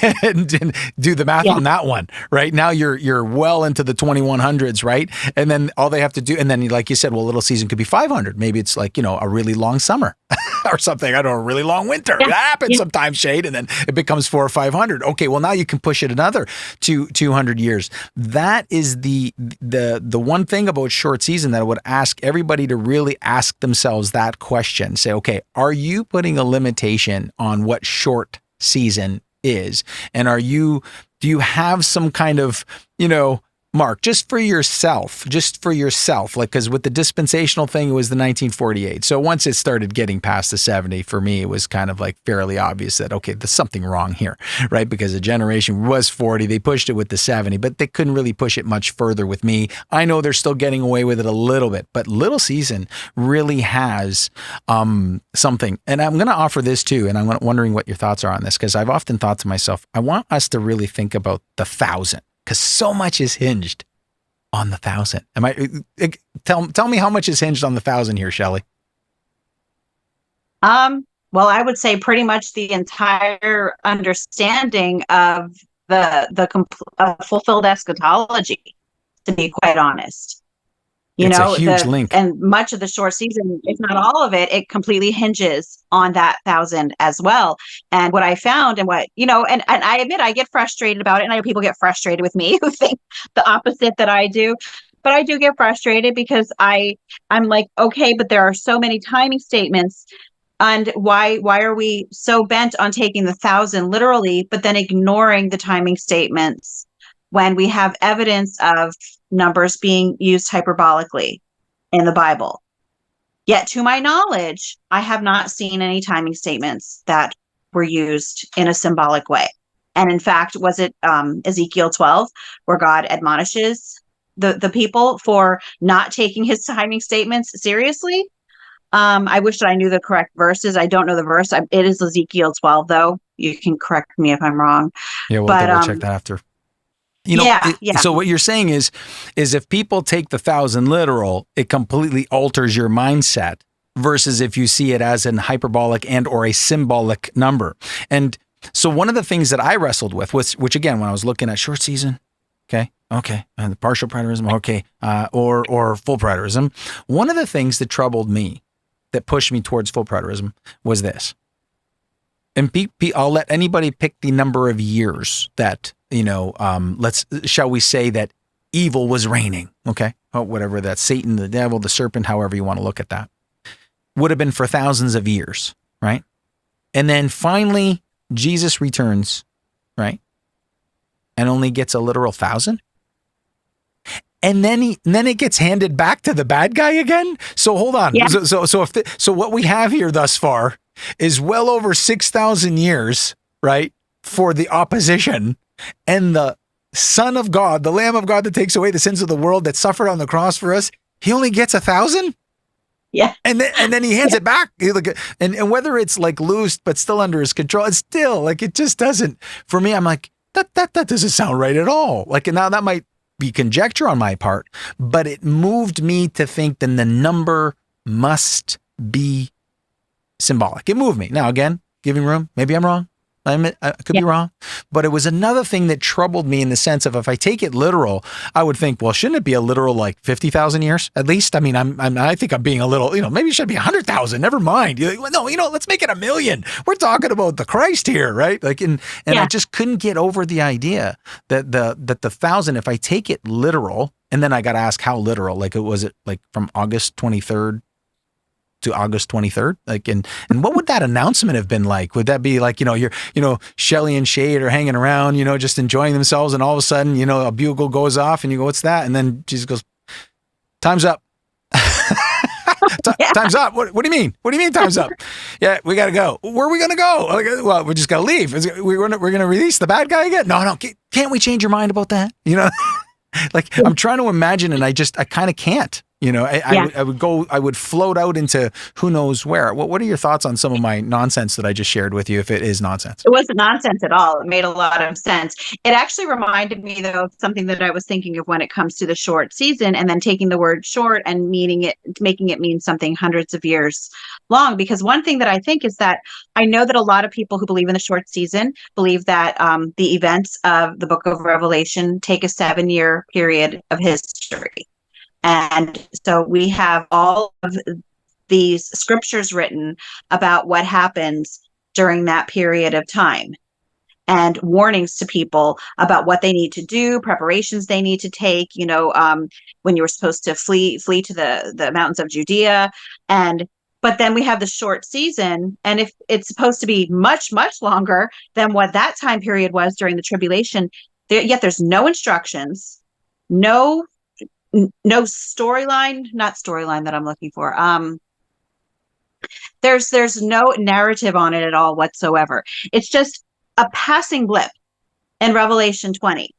[SPEAKER 1] and do the math on that one, right? Now you're well into the 2100s, right? And then all they have to do, and then like you said, well, little season could be 500. Maybe it's like, a really long summer or something. I don't know, a really long winter. That happens sometimes, Shade, and then it becomes 400 or 500. Okay, well now you can push it another 200 years. That is the one thing about short season that I would ask everybody to really ask themselves that question. Say, okay, are you putting a limitation on what short season is? And do you have some kind of, mark just for yourself, like, because with the dispensational thing, it was the 1948. So once it started getting past the 70, for me, it was kind of like fairly obvious that, okay, there's something wrong here, right? Because the generation was 40, they pushed it with the 70, but they couldn't really push it much further with me. I know they're still getting away with it a little bit, but little season really has something. And I'm going to offer this too, and I'm wondering what your thoughts are on this, because I've often thought to myself, I want us to really think about the 1,000. Because so much is hinged on the 1,000. Tell me how much is hinged on the 1,000 here, Shelly?
[SPEAKER 2] Well, I would say pretty much the entire understanding of the fulfilled eschatology, to be quite honest.
[SPEAKER 1] It's a huge link.
[SPEAKER 2] And much of the short season, if not all of it, it completely hinges on that 1,000 as well. And what I found and what, and I admit I get frustrated about it. And I know people get frustrated with me who think the opposite that I do. But I do get frustrated because I'm like, okay, but there are so many timing statements. And why are we so bent on taking the 1,000 literally, but then ignoring the timing statements when we have evidence of numbers being used hyperbolically in the Bible? Yet, to my knowledge, I have not seen any timing statements that were used in a symbolic way. And in fact, was it Ezekiel 12, where God admonishes the people for not taking his timing statements seriously? I wish that I knew the correct verses. I don't know the verse. It is Ezekiel 12, though. You can correct me if I'm wrong.
[SPEAKER 1] Yeah, we'll double check that after. So what you're saying is if people take the 1,000 literal, it completely alters your mindset versus if you see it as an hyperbolic and or a symbolic number. And so one of the things that I wrestled with was, which again, when I was looking at short season, okay, and the partial preterism, or full preterism, one of the things that troubled me, that pushed me towards full preterism, was this. And I'll let anybody pick the number of years that, shall we say that evil was reigning, okay? Whatever that, Satan, the devil, the serpent, however you want to look at that, would have been for thousands of years, right? And then finally, Jesus returns, right? And only gets a literal 1,000. And then it gets handed back to the bad guy again. So hold on. Yeah. So what we have here thus far is well over 6,000 years, right, for the opposition, and the Son of God, the Lamb of God that takes away the sins of the world, that suffered on the cross for us, he only gets 1,000.
[SPEAKER 2] Yeah.
[SPEAKER 1] And then he hands it back. And whether it's like loose but still under his control, it's still like, it just doesn't, for me, I'm like, that doesn't sound right at all. Like, now that might be conjecture on my part, but it moved me to think then the number must be symbolic. It moved me. Now, again, giving room. Maybe I'm wrong. I admit, I could be wrong, but it was another thing that troubled me in the sense of, if I take it literal, I would think, well, shouldn't it be a literal like 50,000 years at least? I mean, I think I'm being a little, maybe it should be 100,000. Never mind. You're like, well, no, let's make it 1,000,000. We're talking about the Christ here, right? Like, and I just couldn't get over the idea that the 1,000, if I take it literal, and then I got to ask how literal. Like, was it like from August 23rd? To August 23rd? Like, and what would that announcement have been like? Would that be like, Shelly and Shade are hanging around, just enjoying themselves, and all of a sudden, a bugle goes off and you go, what's that? And then Jesus goes, time's up. Time's up. What do you mean? What do you mean time's up? Yeah, we got to go. Where are we going to go? Like, well, we just got to leave. We're going to release the bad guy again? No. Can't we change your mind about that? Like, I'm trying to imagine, and I kind of can't. I would float out into who knows where. What are your thoughts on some of my nonsense that I just shared with you, if it is nonsense?
[SPEAKER 2] It wasn't nonsense at all. It made a lot of sense. It actually reminded me, though, of something that I was thinking of when it comes to the short season, and then taking the word short and making it mean something hundreds of years long. Because one thing that I think is that I know that a lot of people who believe in the short season believe that the events of the book of Revelation take a 7-year period of history. And so we have all of these scriptures written about what happens during that period of time, and warnings to people about what they need to do, preparations they need to take, when you were supposed to flee to the mountains of Judea. But then we have the short season, and if it's supposed to be much, much longer than what that time period was during the tribulation, yet there's no instructions, no storyline, not storyline that I'm looking for. There's no narrative on it at all whatsoever. It's just a passing blip in Revelation 20.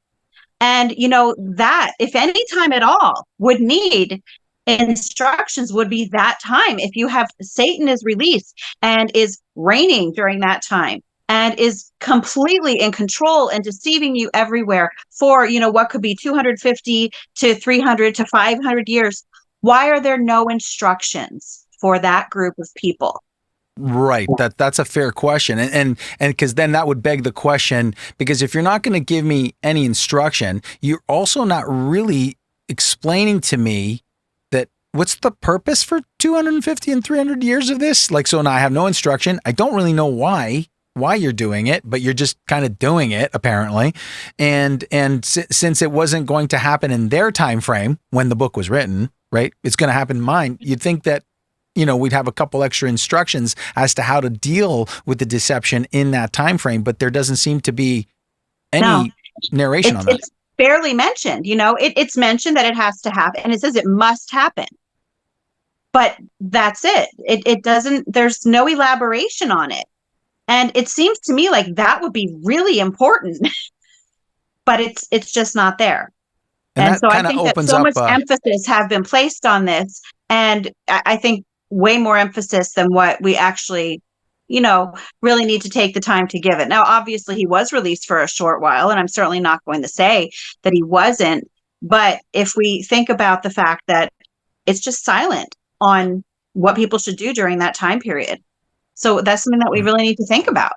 [SPEAKER 2] And that, if any time at all would need instructions, would be that time. If you have Satan is released and is reigning during that time, and is completely in control and deceiving you everywhere for, what could be 250 to 300 to 500 years. Why are there no instructions for that group of people?
[SPEAKER 1] Right. That's a fair question. And because then that would beg the question, because if you're not going to give me any instruction, you're also not really explaining to me that what's the purpose for 250 and 300 years of this? So now I have no instruction. I don't really know why you're doing it, but you're just kind of doing it apparently. And since it wasn't going to happen in their time frame when the book was written, right? It's going to happen in mine. You'd think that, we'd have a couple extra instructions as to how to deal with the deception in that time frame, but there doesn't seem to be any narration on that.
[SPEAKER 2] It's barely mentioned, it's mentioned that it has to happen, and it says it must happen. But that's it. It doesn't, there's no elaboration on it. And it seems to me like that would be really important, but it's just not there. And so I think that so much emphasis have been placed on this, and I think way more emphasis than what we actually, really need to take the time to give it. Now, obviously, he was released for a short while, and I'm certainly not going to say that he wasn't. But if we think about the fact that it's just silent on what people should do during that time period. So that's something that we really need to think about.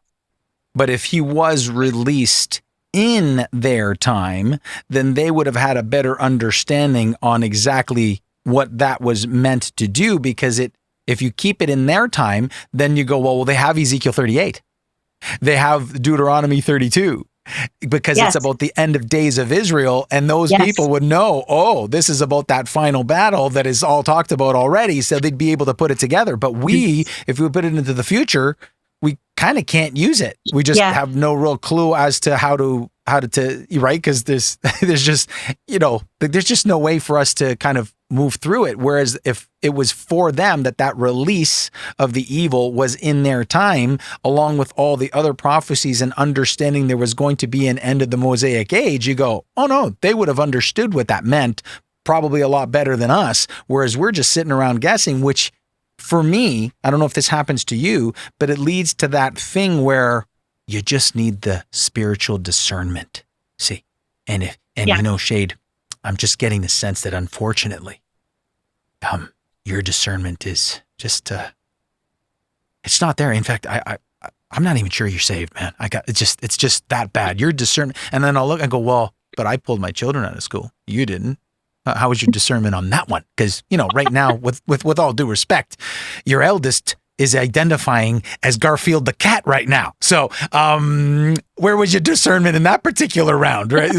[SPEAKER 1] But if he was released in their time, then they would have had a better understanding on exactly what that was meant to do, because if you keep it in their time, then you go, well, they have Ezekiel 38. They have Deuteronomy 32. Because it's about the end of days of Israel, and those people would know, this is about that final battle that is all talked about already, so they'd be able to put it together. But if we put it into the future, we kind of can't use it. We just have no real clue as to how to right? Because there's just there's just no way for us to kind of move through it. Whereas if it was for them that release of the evil was in their time, along with all the other prophecies and understanding there was going to be an end of the Mosaic age, you go, oh no, they would have understood what that meant probably a lot better than us. Whereas we're just sitting around guessing, which for me, I don't know if this happens to you, but it leads to that thing where you just need the spiritual discernment. See, Shade, I'm just getting the sense that unfortunately, your discernment is just, it's not there. In fact, I'm not even sure you're saved, man. It's just that bad. Your discernment. And then I'll look and go, well, but I pulled my children out of school. You didn't. How was your discernment on that one? Because, right now, with all due respect, your eldest is identifying as Garfield the cat right now. So where was your discernment in that particular round, right?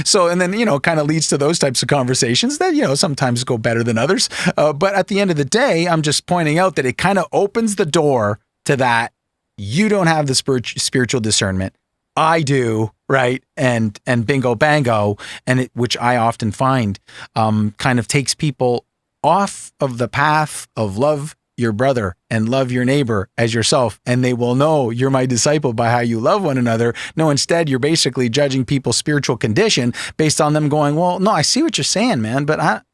[SPEAKER 1] So, and then, kind of leads to those types of conversations that, sometimes go better than others. But at the end of the day, I'm just pointing out that it kind of opens the door to that. You don't have the spiritual discernment. I do, right? And bingo bango, and which I often find kind of takes people off of the path of love your brother and love your neighbor as yourself, and they will know you're my disciple by how you love one another. No, instead, you're basically judging people's spiritual condition based on them going, well, no, I see what you're saying, man, but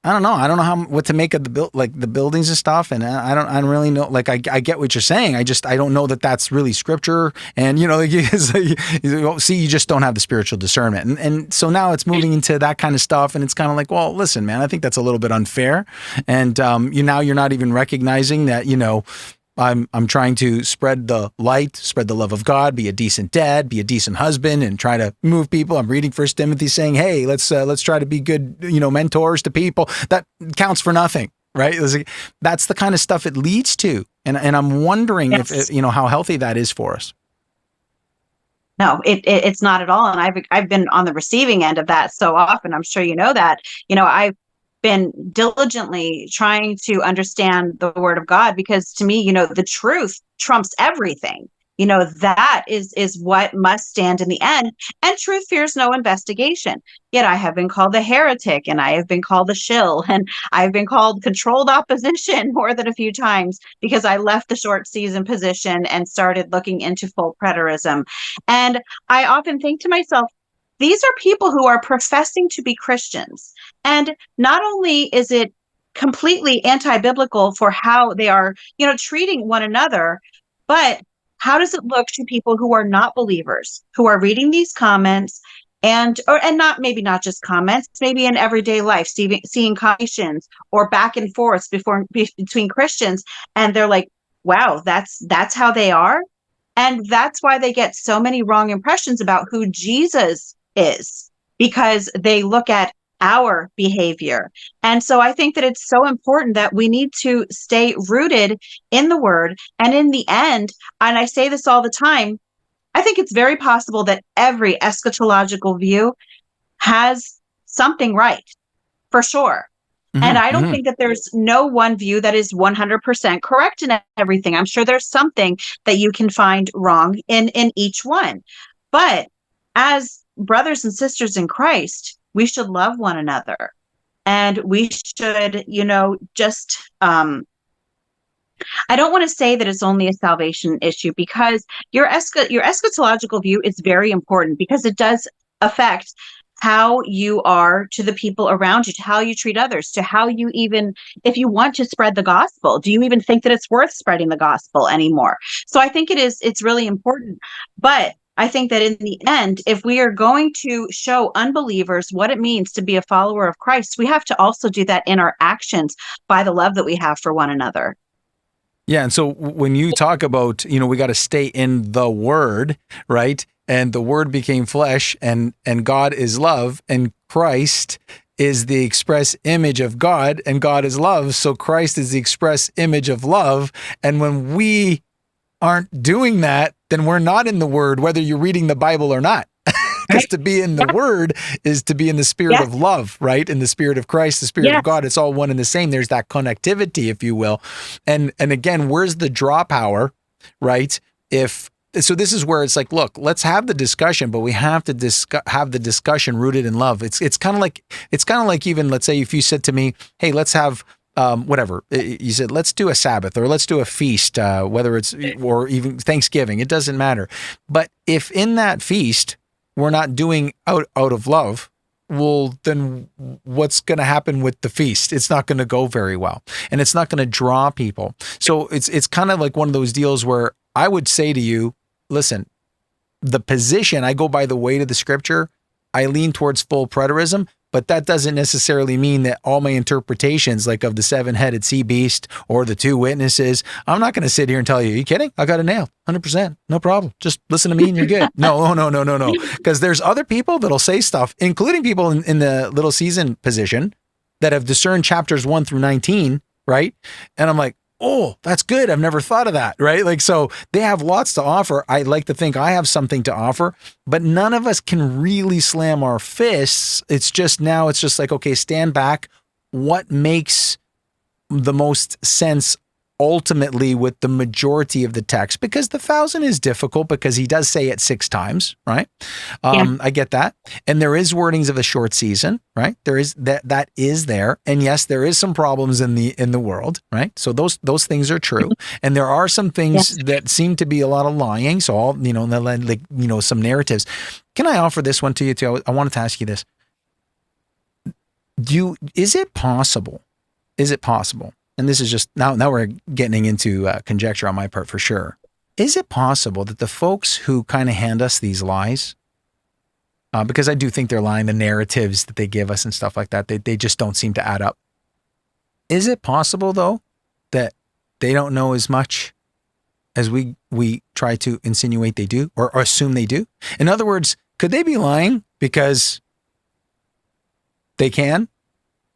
[SPEAKER 1] I don't know. I don't know what to make of the buildings and stuff. And I don't really know. Like, I get what you're saying. I don't know that that's really scripture. And, you just don't have the spiritual discernment. And so now it's moving into that kind of stuff. And it's kind of like, well, listen, man, I think that's a little bit unfair. And, you're not even recognizing that, I'm trying to spread the light, spread the love of God, be a decent dad, be a decent husband, and try to move people. I'm reading 1 Timothy saying, hey, let's try to be good, mentors to people. That counts for nothing, right? That's the kind of stuff it leads to. And I'm wondering if how healthy that is for us.
[SPEAKER 2] No, it's not at all. And I've been on the receiving end of that so often. I'm sure you know that. I've been diligently trying to understand the word of God, because to me, the truth trumps everything. That is what must stand in the end. And truth fears no investigation. Yet I have been called a heretic, and I have been called a shill, and I've been called controlled opposition more than a few times, because I left the short season position and started looking into full preterism. And I often think to myself, these are people who are professing to be Christians. And not only is it completely anti-biblical for how they are, treating one another, but how does it look to people who are not believers, who are reading these comments and not just comments, maybe in everyday life, seeing conversations or back and forth between Christians, and they're like, wow, that's how they are. And that's why they get so many wrong impressions about who Jesus is, because they look at our behavior. And so I think that it's so important that we need to stay rooted in the word. And in the end, and I say this all the time, I think it's very possible that every eschatological view has something right, for sure. Mm-hmm, and I don't think that there's no one view that is 100% correct in everything. I'm sure there's something that you can find wrong in each one. But as brothers and sisters in Christ, we should love one another, and we should, just, I don't want to say that it's only a salvation issue, because your eschatological view is very important, because it does affect how you are to the people around you, to how you treat others, to how you even, if you want to spread the gospel, do you even think that it's worth spreading the gospel anymore? So I think it's really important. But I think that in the end, if we are going to show unbelievers what it means to be a follower of Christ, we have to also do that in our actions by the love that we have for one another.
[SPEAKER 1] Yeah. And so when you talk about, we got to stay in the word, right? And the word became flesh, and God is love, and Christ is the express image of God, and God is love. So Christ is the express image of love. And when we aren't doing that, then we're not in the word, whether you're reading the Bible or not. Because to be in the word is to be in the spirit of love, right? In the spirit of Christ, the spirit of God. It's all one and the same. There's that connectivity, if you will. And again, where's the draw power, right? So this is where it's like, look, let's have the discussion, but we have to have the discussion rooted in love. It's kind of like even, let's say, if you said to me, hey, let's have whatever you said, let's do a Sabbath or let's do a feast, whether it's, or even Thanksgiving, it doesn't matter. But if in that feast we're not doing out of love, well, then what's going to happen with the feast? It's not going to go very well, and it's not going to draw people. So it's kind of like one of those deals where I would say to you, listen, the position, I go by the weight of the scripture. I lean towards full preterism, but that doesn't necessarily mean that all my interpretations, like of the 7-headed sea beast or the 2 witnesses, I'm not going to sit here and tell you, are you kidding? I got it nailed, 100%, no problem. Just listen to me and you're good. No. Because there's other people that'll say stuff, including people in the little season position that have discerned chapters 1 through 19, right? And I'm like, oh, that's good. I've never thought of that, right? Like, so they have lots to offer. I like to think I have something to offer, but none of us can really slam our fists. It's just like, okay, stand back. What makes the most sense ultimately with the majority of the text? Because the 1,000 is difficult because he does say it 6 times, right? I get that. And there is wordings of a short season, right? There is that is there. And yes, there is some problems in the world, right? So those things are true. And there are some things that seem to be a lot of lying. So all, some narratives. Can I offer this one to you too? I wanted to ask you this. Is it possible? And this is just now we're getting into conjecture on my part for sure. Is it possible that the folks who kind of hand us these lies, because I do think they're lying, the narratives that they give us and stuff like that, they just don't seem to add up. Is it possible though that they don't know as much as we try to insinuate they do or assume they do? In other words, could they be lying because they can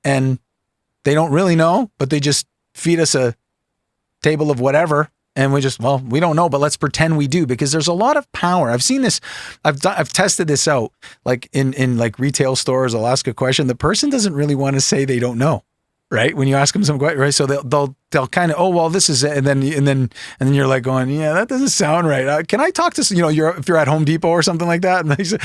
[SPEAKER 1] and they don't really know, but they just feed us a table of whatever and we don't know, but let's pretend we do, because there's a lot of power. I've seen this. I've tested this out, like in like retail stores. I'll ask a question. The person doesn't really want to say they don't know. Right? When you ask them some question, right? So they'll kind of, oh, well, this is it. And then you're like going, yeah, that doesn't sound right. Can I talk to, if you're at Home Depot or something like that, and they say,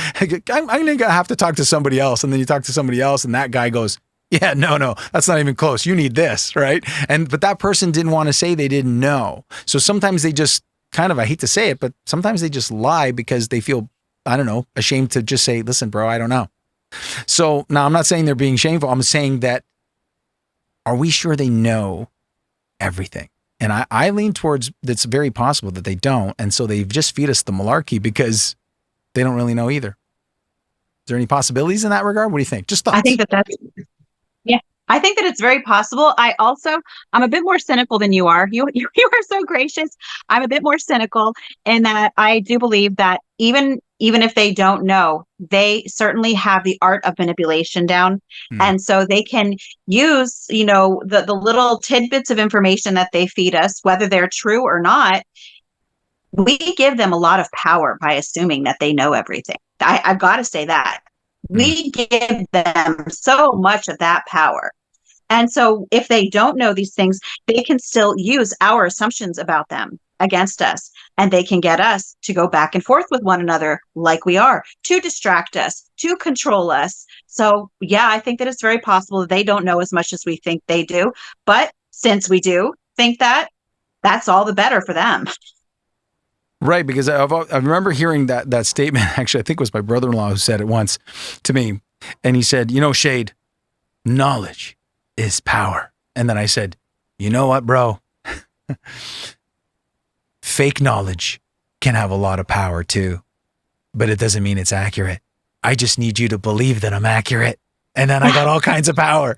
[SPEAKER 1] I'm going to have to talk to somebody else. And then you talk to somebody else and that guy goes, yeah, no, that's not even close. You need this, right? But that person didn't want to say they didn't know. So sometimes they just kind of, I hate to say it, but sometimes they just lie because they feel, I don't know, ashamed to just say, listen, bro, I don't know. So now I'm not saying they're being shameful. I'm saying that, are we sure they know everything? And I lean towards that's very possible that they don't. And so they just feed us the malarkey because they don't really know either. Is there any possibilities in that regard? What do you think? Just thoughts.
[SPEAKER 2] I think I think that it's very possible. I'm a bit more cynical than you are. You are so gracious. I'm a bit more cynical in that I do believe that even if they don't know, they certainly have the art of manipulation down. And so they can use, the little tidbits of information that they feed us, whether they're true or not. We give them a lot of power by assuming that they know everything. I've got to say that. We give them so much of that power. And so if they don't know these things, they can still use our assumptions about them against us. And they can get us to go back and forth with one another like we are, to distract us, to control us. So, yeah, I think that it's very possible that they don't know as much as we think they do. But since we do think that, that's all the better for them.
[SPEAKER 1] Right, because I remember hearing that statement. Actually, I think it was my brother-in-law who said it once to me. And he said, Shade, knowledge is power. And then I said, you know what, bro? Fake knowledge can have a lot of power too, but it doesn't mean it's accurate. I just need you to believe that I'm accurate. And then I got all kinds of power.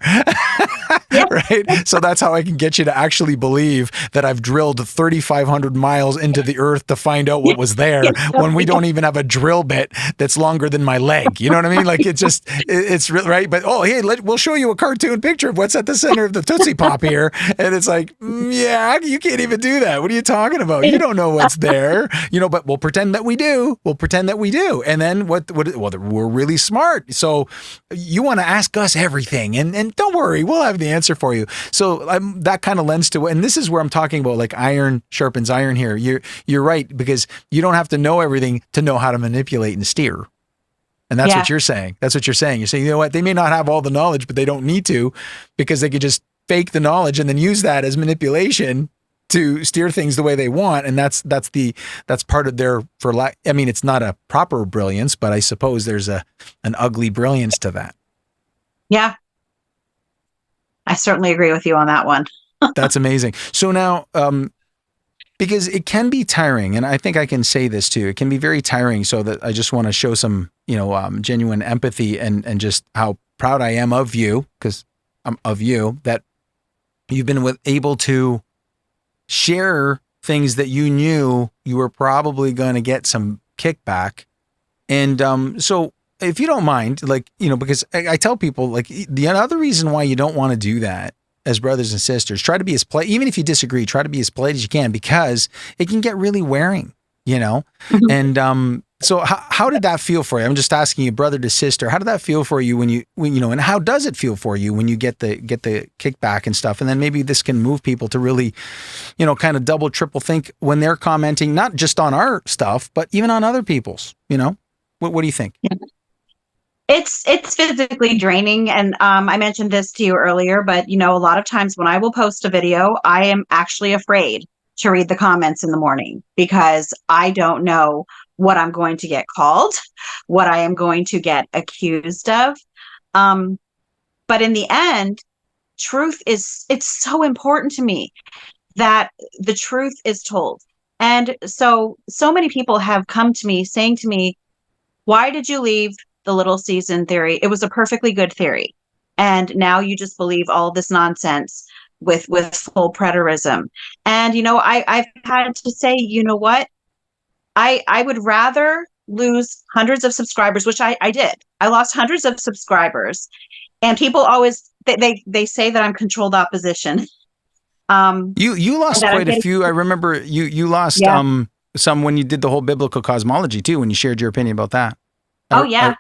[SPEAKER 1] Right? So that's how I can get you to actually believe that I've drilled 3,500 miles into the earth to find out what was there when we don't even have a drill bit that's longer than my leg. You know what I mean? Like it's real, right? But, we'll show you a cartoon picture of what's at the center of the Tootsie Pop here. And it's like, yeah, you can't even do that. What are you talking about? You don't know what's there, but we'll pretend that we do. And then we're really smart. So you want to ask us everything and don't worry, we'll have the answer for you. So that kind of lends to, and this is where I'm talking about like iron sharpens iron here. You're right, because you don't have to know everything to know how to manipulate and steer. And that's what you're saying. That's what you're saying. You're saying, you know what? They may not have all the knowledge, but they don't need to, because they could just fake the knowledge and then use that as manipulation to steer things the way they want. And that's part of their, it's not a proper brilliance, but I suppose there's an ugly brilliance to that.
[SPEAKER 2] Yeah. I certainly agree with you on that one.
[SPEAKER 1] That's amazing. So now, because it can be tiring, and I think I can say this too, it can be very tiring, so that I just want to show some, genuine empathy and just how proud I am of you, because I'm of you, that you've been able to share things that you knew you were probably going to get some kickback. And so if you don't mind, because I tell people, the other reason why you don't want to do that as brothers and sisters, try to be as polite, even if you disagree, try to be as polite as you can, because it can get really wearing,
[SPEAKER 2] Mm-hmm.
[SPEAKER 1] And so how did that feel for you? I'm just asking you, brother to sister, how did that feel for you when and how does it feel for you when you get the kickback and stuff? And then maybe this can move people to really, kind of double, triple think when they're commenting, not just on our stuff, but even on other people's, what do you think?
[SPEAKER 2] Yeah. It's physically draining. And I mentioned this to you earlier, but, a lot of times when I will post a video, I am actually afraid to read the comments in the morning, because I don't know what I'm going to get called, what I am going to get accused of. But But in the end, it's so important to me that the truth is told. And so many people have come to me saying to me, why did you leave the little season theory? It was a perfectly good theory. And now you just believe all this nonsense with full preterism. And, I've had to say, you know what? I would rather lose hundreds of subscribers, which I did. I lost hundreds of subscribers. And people always, they say that I'm controlled opposition.
[SPEAKER 1] You lost quite a few. I remember you lost some when you did the whole biblical cosmology too, when you shared your opinion about that.
[SPEAKER 2] Oh yeah.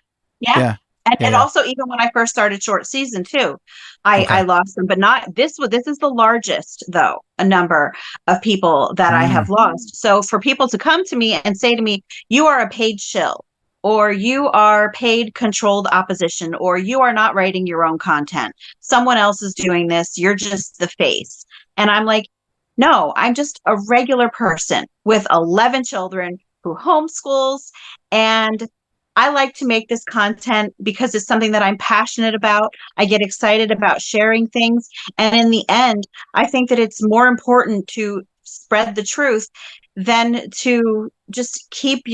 [SPEAKER 2] And also even when I first started short season too, I lost them, but not this is the largest though, a number of people that I have lost. So for people to come to me and say to me, you are a paid shill, or you are paid controlled opposition, or you are not writing your own content, someone else is doing this, you're just the face. And I'm like, no, I'm just a regular person with 11 children who homeschools, and I like to make this content because it's something that I'm passionate about. I get excited about sharing things. And in the end, I think that it's more important to spread the truth than to just keep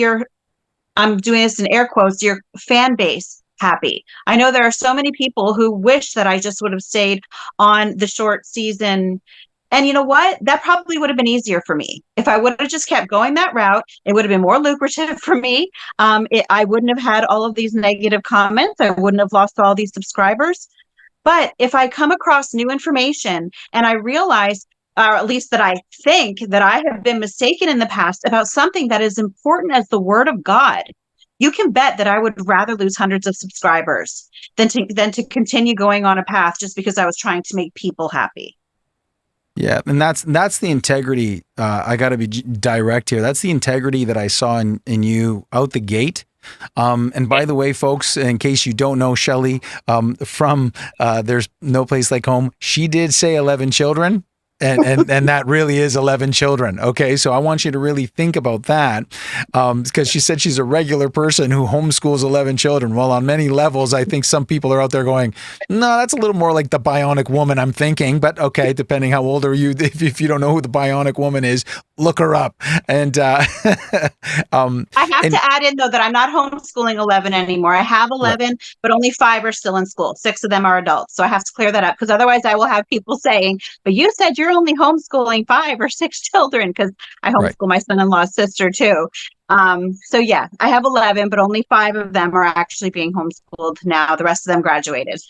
[SPEAKER 2] I'm doing this in air quotes, your fan base happy. I know there are so many people who wish that I just would have stayed on the short season. And you know what? That probably would have been easier for me. If I would have just kept going that route, it would have been more lucrative for me. I wouldn't have had all of these negative comments. I wouldn't have lost all these subscribers. But if I come across new information and I realize, or at least that I think that I have been mistaken in the past about something that is important as the word of God, you can bet that I would rather lose hundreds of subscribers than to continue going on a path just because I was trying to make people happy.
[SPEAKER 1] Yeah, and that's the integrity. I got to be direct here. That's the integrity that I saw in you out the gate. And by the way, folks, in case you don't know Shelly, from There's No Place Like Home, she did say 11 children. And that really is 11 children. Okay, so I want you to really think about that, because she said she's a regular person who homeschools 11 children. Well, on many levels, I think some people are out there going, no, that's a little more like the bionic woman I'm thinking. But okay, depending how old are you, if you don't know who the bionic woman is, look her up. And I
[SPEAKER 2] have to add in though that I'm not homeschooling 11 anymore. I have 11, right, but only 5 are still in school. 6 of them are adults. So I have to clear that up, because otherwise I will have people saying, but you said you're only homeschooling 5 or 6 children, because I homeschool my son-in-law's sister too. So yeah, I have 11, but only 5 of them are actually being homeschooled now. The rest of them graduated.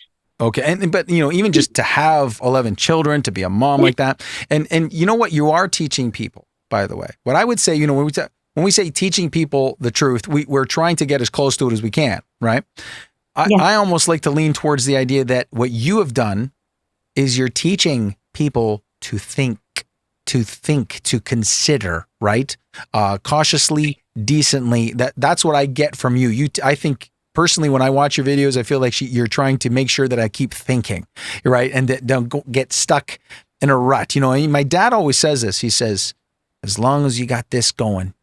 [SPEAKER 1] Okay. But even just to have 11 children, to be a mom like that, and you know what, you are teaching people, by the way. What I would say, when we say teaching people the truth, we're trying to get as close to it as we can, right? I almost like to lean towards the idea that what you have done is you're teaching people to think, to consider, right? Cautiously, decently. That's what I get from you. I think personally, when I watch your videos, I feel like you're trying to make sure that I keep thinking, right? And that don't get stuck in a rut. My dad always says this. He says, as long as you got this going,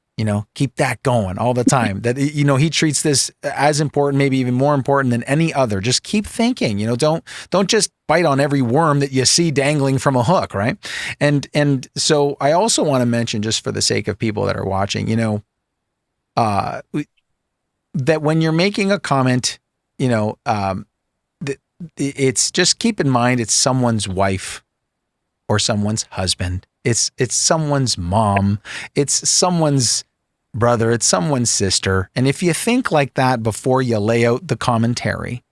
[SPEAKER 1] keep that going all the time. That, he treats this as important, maybe even more important than any other. Just keep thinking, don't just bite on every worm that you see dangling from a hook, right? And so I also want to mention, just for the sake of people that are watching, that when you're making a comment, it's just keep in mind it's someone's wife or someone's husband. It's someone's mom. It's someone's brother. It's someone's sister. And if you think like that before you lay out the commentary,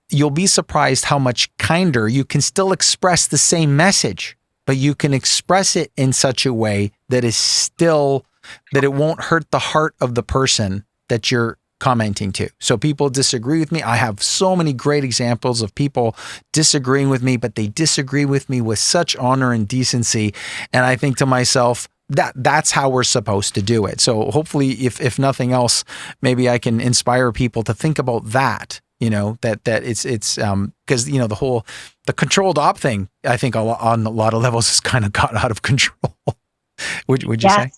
[SPEAKER 1] you'll be surprised how much kinder you can still express the same message, but you can express it in such a way that it won't hurt the heart of the person that you're commenting to. So people disagree with me. I have so many great examples of people disagreeing with me, but they disagree with me with such honor and decency. And I think to myself, that's how we're supposed to do it. So hopefully, if nothing else, maybe I can inspire people to think about that. That it's because the controlled op thing, I think on a lot of levels has kind of got out of control. Would you say?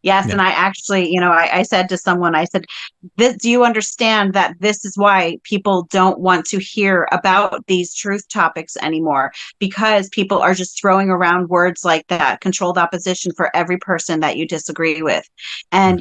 [SPEAKER 2] Yes,
[SPEAKER 1] Yeah.
[SPEAKER 2] and I actually, I said to someone, I said, do you understand that this is why people don't want to hear about these truth topics anymore? Because people are just throwing around words like that, controlled opposition for every person that you disagree with. And,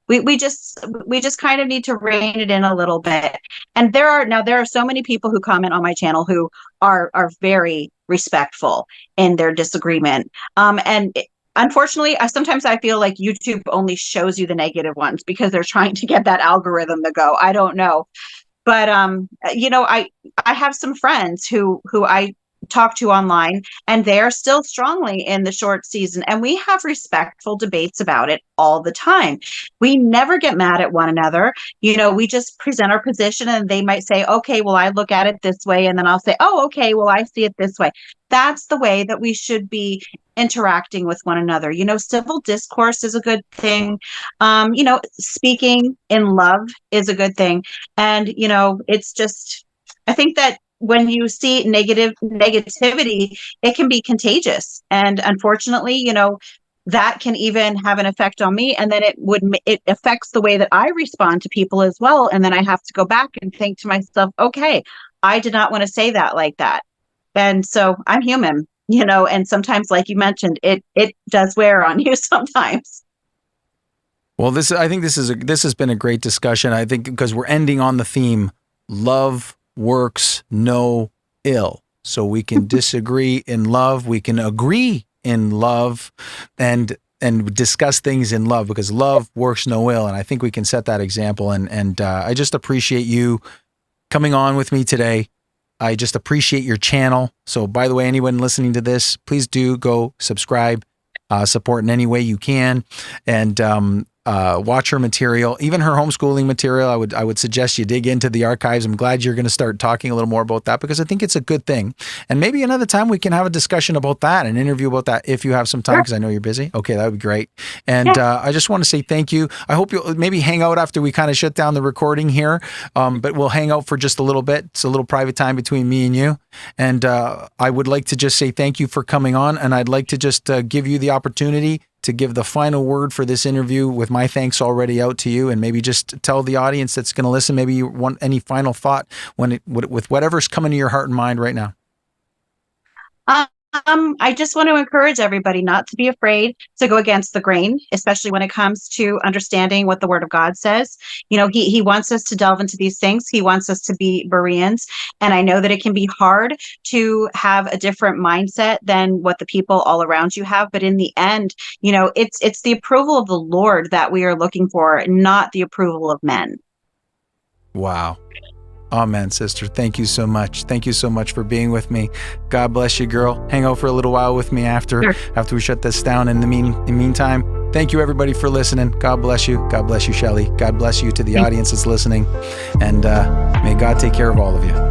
[SPEAKER 2] we just kind of need to rein it in a little bit. And there are so many people who comment on my channel who are very respectful in their disagreement. And unfortunately, sometimes I feel like YouTube only shows you the negative ones because they're trying to get that algorithm to go. I don't know. But I have some friends who I talk to online, and they are still strongly in the short season, and we have respectful debates about it all the time. We never get mad at one another. We just present our position, and they might say, okay, well, I look at it this way, and then I'll say, oh, okay, well, I see it this way. That's the way that we should be interacting with one another. Civil discourse is a good thing. Speaking in love is a good thing. And, it's just, I think that when you see negativity, it can be contagious. And unfortunately, that can even have an effect on me. And then it affects the way that I respond to people as well. And then I have to go back and think to myself, okay, I did not want to say that like that. And so I'm human, and sometimes, like you mentioned, it does wear on you sometimes.
[SPEAKER 1] Well, I think this has been a great discussion. I think because we're ending on the theme, love works no ill. So we can disagree in love, we can agree in love, and discuss things in love, because love works no ill. And I think we can set that example. And I just appreciate you coming on with me today. I just appreciate your channel. So by the way, anyone listening to this, please do go subscribe, support in any way you can, and watch her material, even her homeschooling material. I would suggest you dig into the archives. I'm glad you're going to start talking a little more about that, because I think it's a good thing. And maybe another time we can have a discussion about that, an interview about that, if you have some time, because I know you're busy. Okay, that would be great. And I just want to say thank you. I hope you'll maybe hang out after we kind of shut down the recording here, but we'll hang out for just a little bit. It's a little private time between me and you. And I would like to just say thank you for coming on, and I'd like to just give you the opportunity to give the final word for this interview, with my thanks already out to you, and maybe just tell the audience that's going to listen, maybe you want any final thought with whatever's coming to your heart and mind right now.
[SPEAKER 2] I just want to encourage everybody not to be afraid to go against the grain, especially when it comes to understanding what the Word of God says. He wants us to delve into these things. He wants us to be Bereans. And I know that it can be hard to have a different mindset than what the people all around you have. But in the end, it's the approval of the Lord that we are looking for, not the approval of men. Wow.
[SPEAKER 1] Amen, sister. Thank you so much. Thank you so much for being with me. God bless you, girl. Hang out for a little while with me after we shut this down. In the meantime, thank you everybody for listening. God bless you. God bless you, Shelly. God bless you to the audience that's listening. And may God take care of all of you.